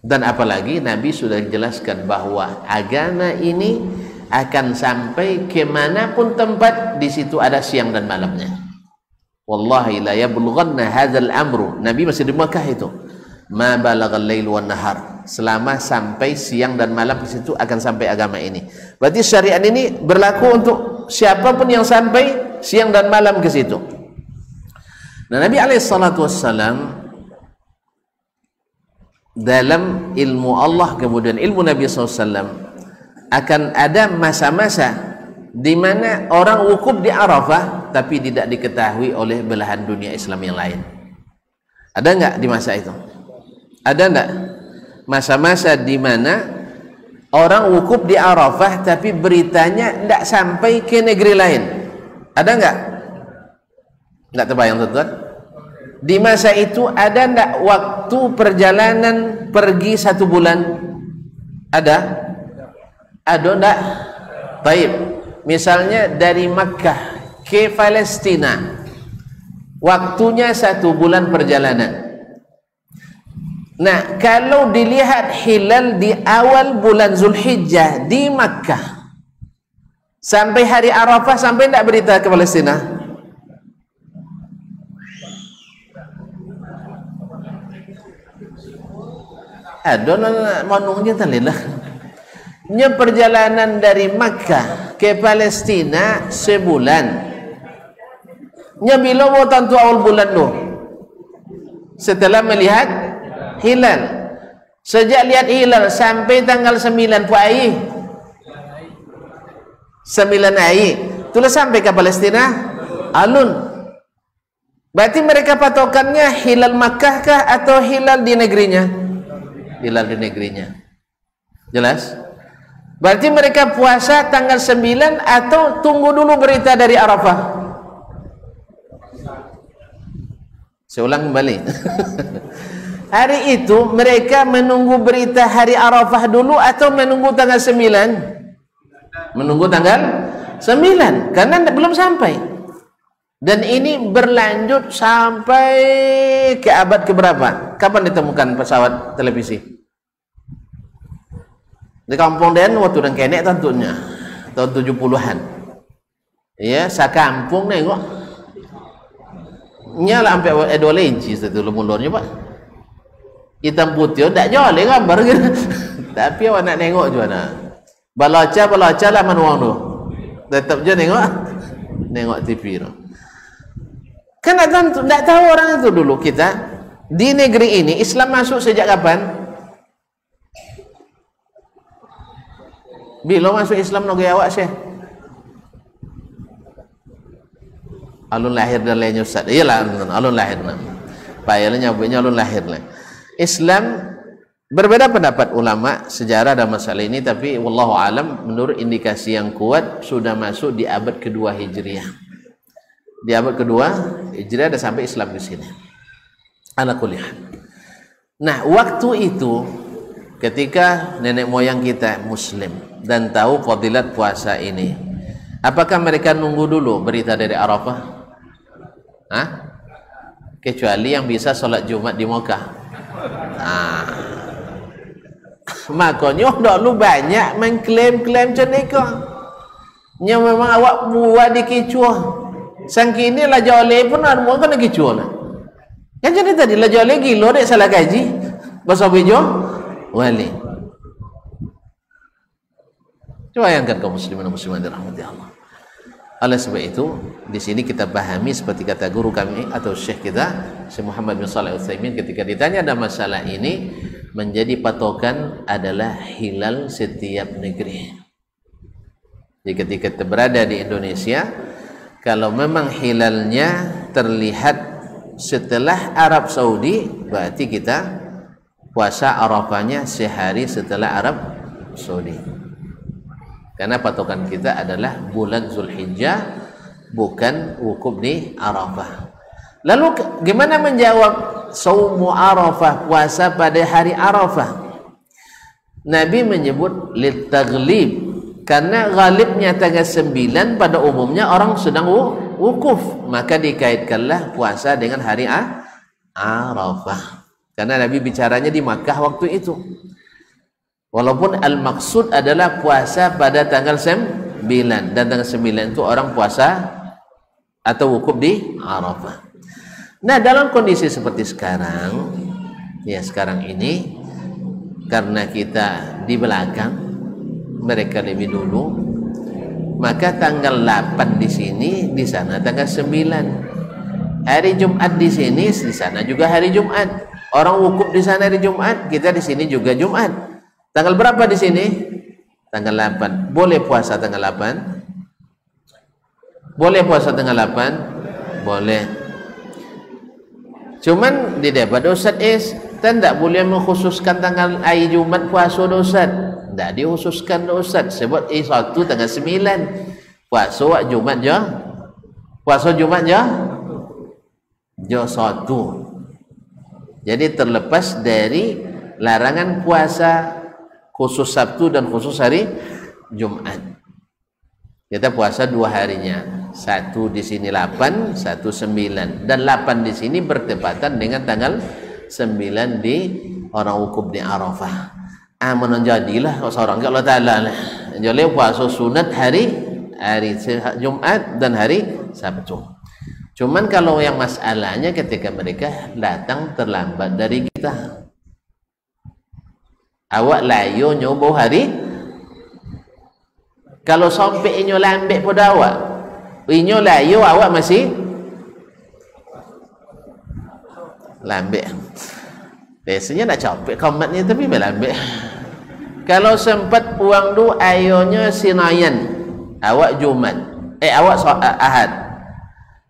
Dan apalagi Nabi sudah jelaskan bahwa agama ini akan sampai kemanapun tempat, di situ ada siang dan malamnya. Wallahi la yablughanna hadzal amru, Nabi masih di Makkah itu, ma balagal lail wan nahar, selama sampai siang dan malam di situ akan sampai agama ini. Berarti syariat ini berlaku untuk siapapun yang sampai siang dan malam ke situ. Nah, Nabi alaihissalatu wassalam dalam ilmu Allah kemudian ilmu Nabi SAW akan ada masa-masa di mana orang wukuf di Arafah tapi tidak diketahui oleh belahan dunia Islam yang lain. Ada enggak di masa itu? Ada enggak masa-masa di mana orang wukuf di Arafah tapi beritanya enggak sampai ke negeri lain? Ada enggak? Enggak terbayang tuan-tuan? Di masa itu ada enggak waktu perjalanan pergi 1 bulan? Ada? Ada enggak? Baik. Misalnya dari Makkah ke Palestina, waktunya 1 bulan perjalanan. Nah, kalau dilihat hilal di awal bulan Zulhijjah di Makkah, sampai hari Arafah, sampai tidak berita ke Palestina? Ada manungnya talilah. Nya perjalanan dari Makkah ke Palestina sebulan. Nya bila mau tentu awal bulan tu, setelah melihat hilal. Sejak lihat hilal sampai tanggal 9 Puai 9 Ai itulah sampai ke Palestina alun. Berarti mereka patokannya hilal Makkah kah atau hilal di negerinya? Hilal di negerinya. Jelas? Berarti mereka puasa tanggal 9 atau tunggu dulu berita dari Arafah? Saya ulang kembali. Hari itu mereka menunggu berita hari Arafah dulu atau menunggu tanggal 9? Menunggu tanggal 9 karena belum sampai. Dan ini berlanjut sampai ke abad keberapa? Kapan ditemukan pesawat televisi? Di kampung Den waktu dan kenek tentunya tahun 70-an. Ya, sakampung nengok. Nyala sampai edole inci itu lumulurnya, Pak. Hitam putih ndak joleh gambar gitu. Tapi awak nak nengok juga nak. Balaca lah manuang tu. Tetap je nengok TV tu. Kan tidak tahu orang itu dulu. Kita di negeri ini Islam masuk sejak kapan? Bila masuk Islam nogai awak Syekh? Alun lahir dan lainnya Ustaz. Iyalah alun lahir. Payahnya nyebutnya alun lahir lah. Islam berbeda pendapat ulama sejarah dan masalah ini, tapi wallahu alam menurut indikasi yang kuat sudah masuk di abad kedua Hijriah. Di abad kedua Hijriah ada sampai Islam di sini. Ala kulli hal. Nah, waktu itu ketika nenek moyang kita Muslim dan tahu fadilat puasa ini, apakah mereka nunggu dulu berita dari Arafah? Hah? Kecuali yang bisa sholat Jumat di Mekah. Makanya dah lu banyak mengklaim-klaim macam ni kau. Nya memang awak buat di kicuah. Sang kini lah joleh pun ada mau kena kicuah lah. Kan jadi tadi lah joleh gilo dek salah gaji. Bahasa bejo wali. Coba bayangkan kaum muslimin dan muslimat dirahmati Allah. Oleh sebab itu, di sini kita pahami seperti kata guru kami atau syekh kita, Syekh Muhammad bin Shalih Al-Utsaimin, ketika ditanya ada masalah ini, menjadi patokan adalah hilal setiap negeri. Jadi ketika kita berada di Indonesia, kalau memang hilalnya terlihat setelah Arab Saudi, berarti kita puasa Arafahnya sehari setelah Arab Saudi. Karena patokan kita adalah bulan Zulhijjah, bukan wukuf di Arafah. Lalu gimana menjawab saumu Arafah, puasa pada hari Arafah? Nabi menyebut litaghlib, karena ghalibnya tanggal 9 pada umumnya orang sedang wukuf, maka dikaitkanlah puasa dengan hari Arafah. Karena Nabi bicaranya di Makkah waktu itu. Walaupun al-maksud adalah puasa pada tanggal 9, dan tanggal 9 itu orang puasa atau wukuf di Arafah. Nah, dalam kondisi seperti sekarang, ya sekarang ini, karena kita di belakang, mereka lebih dulu, maka tanggal 8 di sini, di sana tanggal 9. Hari Jumat di sini, di sana juga hari Jumat. Orang wukuf di sana hari Jumat, kita di sini juga Jumat. Tanggal berapa di sini? Tanggal 8. Boleh puasa tanggal 8? Boleh puasa tanggal 8? Boleh. Cuman di debat Ustaz tidak boleh mengkhususkan tanggal hari Jumat puasa Ustaz. Tidak dikhususkan Ustaz. Sebab satu tanggal 9. Puasa Jumat je. Puasa Jumat je. Je satu. Jadi terlepas dari larangan puasa khusus Sabtu dan khusus hari Jumat. Kita puasa 2 harinya. Satu di sini 8, satu 9. Dan 8 di sini bertepatan dengan tanggal 9 di orang wukuf di Arafah. Menjadilah seorang Allah Ta'ala lah. Jadi puasa sunat hari Jumat dan hari Sabtu. Cuman kalau yang masalahnya ketika mereka datang terlambat dari kita. Awak layu nyoba hari, kalau sampai inyo lambat pada awak, inyo layu awak masih lambat. Biasanya nak capek komatnya tapi lambat. Kalau sempat puang du ayonya Sinayan, awak Jumat, awak Ahad.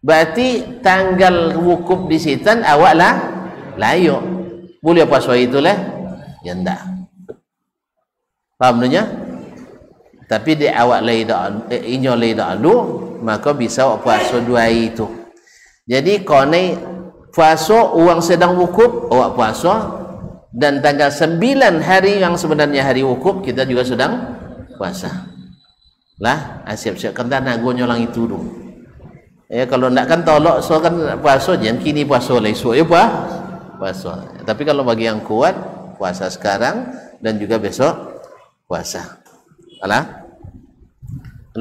Berarti tanggal wukuf di sitan awak lah layu. Boleh puasa itulah? Ya enggak. Faham dunia? Tapi di awak inyo lay dahulu, maka bisa awak puasa 2 hari itu. Jadi kone puasa uang sedang wukuf, awak puasa, dan tanggal 9 hari yang sebenarnya hari wukuf kita juga sedang puasa. Lah, siap-siap kan nagonyo lang itu dulu. Kalau ndak kan tolok so kan puasa jangan kini puasa lah esok ya puasa. Tapi kalau bagi yang kuat puasa sekarang dan juga besok puasa. Alah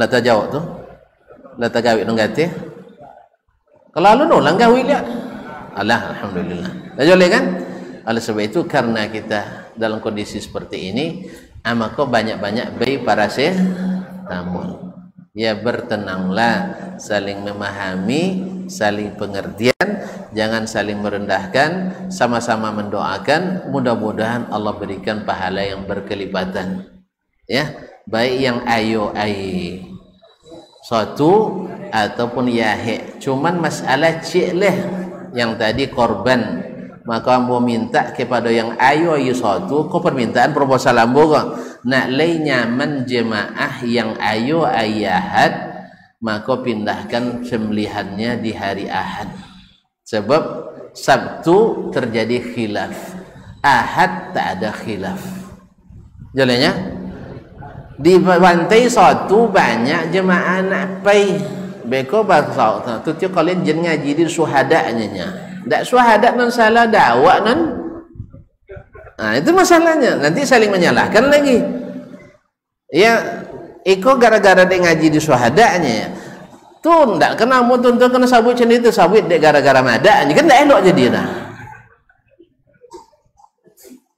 tak jawab tu. Tak gawik nang gati. Kalau lu nolang gawik dia. Alah alhamdulillah. Dah boleh kan? Oleh sebab itu karena kita dalam kondisi seperti ini, maka banyak-banyak baik para tamu. Ya bertenanglah, saling memahami, saling pengertian, jangan saling merendahkan, sama-sama mendoakan, mudah-mudahan Allah berikan pahala yang berkelipatan. Ya, baik yang ayo ai satu ataupun yahe. Cuman masalah ciklah yang tadi korban, maka ambo minta kepada yang ayo satu, kau permintaan proposal ambo kok nak lay nyaman jemaah yang ayo ayahad, maka pindahkan sembelihannya di hari Ahad. Sebab Sabtu terjadi khilaf, Ahad tak ada khilaf. Jalannya di pantai satu banyak jemaah nak pai beko bahasa tu tu kalian jangan ngaji di suhadanya nya. Dak suhada non salah dakwah non. Nah, itu masalahnya. Nanti saling menyalahkan lagi. Ya, iko gara-gara dia ngaji di suhadanya ya. Tuh ndak kena mu tuntut kena sabut macam itu, sabut dek gara-gara madanya kan ndak elok jadi dah.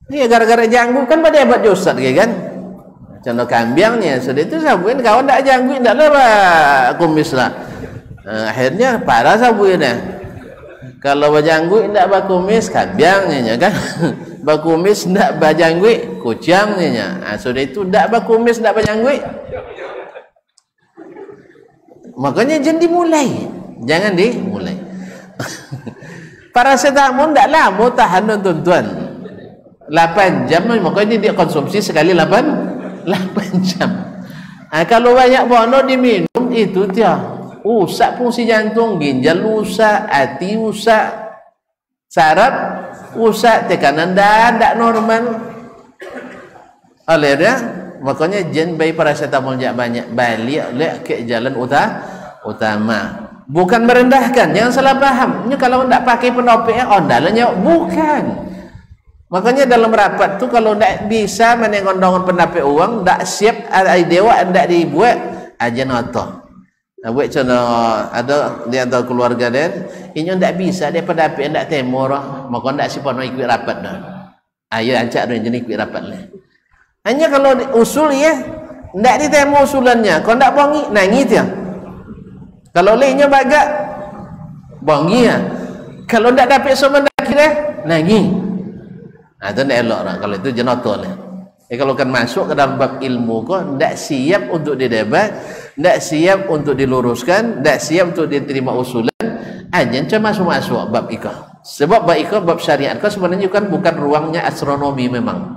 Iya gara-gara janggu kan pada hebat josat kan. Contoh kambingnya sudah itu sabuin kawan ndak janggu ndak lah kumis lah. Akhirnya parah sabuinnya. Kalau bajanggu ndak bakumis kambingnya kan. Bakumis ndak bajanggu kucingnya. Nah, sudah itu ndak bakumis ndak bajanggu. Makanya jangan dimulai, jangan dimulai. Paracetamol ndak lama tahan tuan-tuan, 8 jam, makanya dia konsumsi sekali 8 jam. Nah, kalau banyak bono diminum itu dia rusak fungsi jantung, ginjal rusak, hati rusak, saraf rusak, tekanan darah ndak normal. Olehnya makanya jen bayi paracetamol jak banyak, balik ke jalan utama. Bukan merendahkan, jangan salah paham. Ini kalau ndak pakai penopik ondalnya bukan. Makanya dalam rapat tu kalau ndak bisa menengondongan penopik uang, ndak siap dewa ndak dibuat aja noto. Buat contoh ada di antara keluarga dia, ini ndak bisa dia penopik ndak temor, maka ndak sipono ikut rapat dah. Ayo ancak dia jenis ikut rapat lah. Hanya kalau usul ya, ndak ditemu usulannya. Kalau ndak bongi, nangis dia. Kalau lainnya bagak, bongi ya. Kalau ndak dapat sama ndak kira, nangis. Nah, itu ndak elok lah. Kalau itu jenotol. Kalau kan masuk ke dalam bab ilmu kok, ndak siap untuk didebat, ndak siap untuk diluruskan, ndak siap untuk diterima usulan, aja cuma masuk bab ikah. Sebab bab ikah, bab syariat kok sebenarnya kan bukan ruangnya astronomi memang.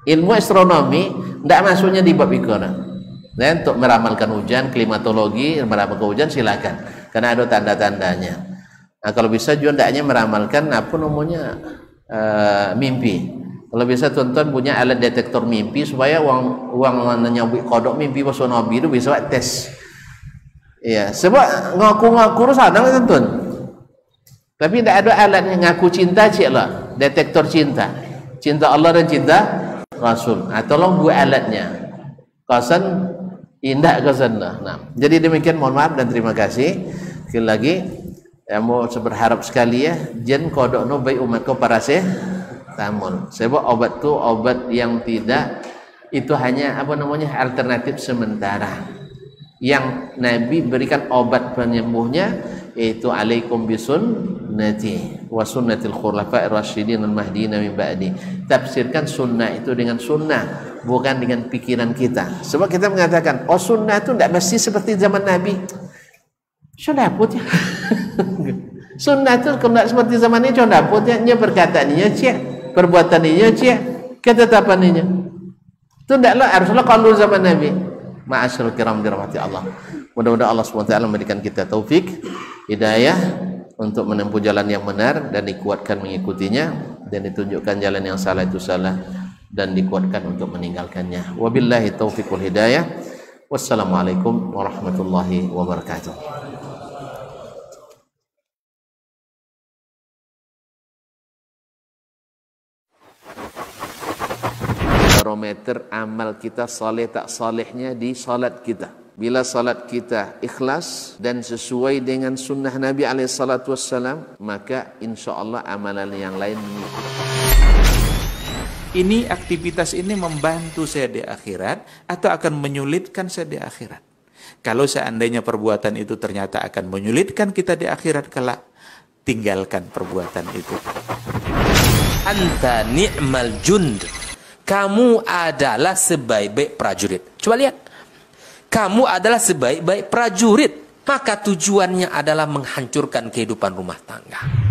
Ilmu astronomi tidak masuknya di bab ikona. Dan untuk meramalkan hujan, klimatologi, meramalkan hujan silakan, karena ada tanda-tandanya. Nah, kalau bisa juga hendaknya meramalkan apa namanya mimpi. Kalau bisa tuan-tuan punya alat detektor mimpi supaya uang nyambut kodok mimpi pasal nabi itu bisa tes. Iya, sebab ngaku-ngaku sadang tuan-tuan. Tapi tidak ada alat yang ngaku cinta cik lah, detektor cinta. Cinta Allah dan cinta Rasul. Nah, tolong buat alatnya. Kasan indah kasan lah. Nah, jadi demikian, mohon maaf dan terima kasih. Sekali lagi, saya mau berharap sekali ya, jen kodok no baik umat kau paracetamol. Sebab obat tu obat yang tidak itu hanya apa namanya alternatif sementara. Yang Nabi berikan obat penyembuhnya yaitu alaikum bisunnati wa sunnatil khulafa'ir rasyidin al-mahdiyyin min ba'di. Tafsirkan sunnah itu dengan sunnah, bukan dengan pikiran kita. Sebab kita mengatakan oh sunnah itu tidak mesti seperti zaman Nabi. Sudah put ya. Sunnah itu kalau tidak seperti zaman ini sudah put ya. Nya perkataannya cek, perbuatannya cek, ketetapannya. Itu tidaklah haruslah kalau zaman Nabi. Ma'asyiral kiram dirahmati Allah. Mudah-mudahan Allah SWT memberikan kita taufik, hidayah untuk menempuh jalan yang benar dan dikuatkan mengikutinya, dan ditunjukkan jalan yang salah itu salah dan dikuatkan untuk meninggalkannya. Wabillahi taufiq wal hidayah. Wassalamualaikum warahmatullahi wabarakatuh. Barometer amal kita saleh tak salehnya di salat kita. Bila salat kita ikhlas dan sesuai dengan sunnah Nabi SAW, maka insya Allah amalan yang lain mengikuti. Ini aktivitas ini membantu saya di akhirat atau akan menyulitkan saya di akhirat? Kalau seandainya perbuatan itu ternyata akan menyulitkan kita di akhirat kelak, tinggalkan perbuatan itu. Anta ni'mal jund. Kamu adalah sebaik-baik prajurit. Coba lihat. Kamu adalah sebaik-baik prajurit. Maka tujuannya adalah menghancurkan kehidupan rumah tangga.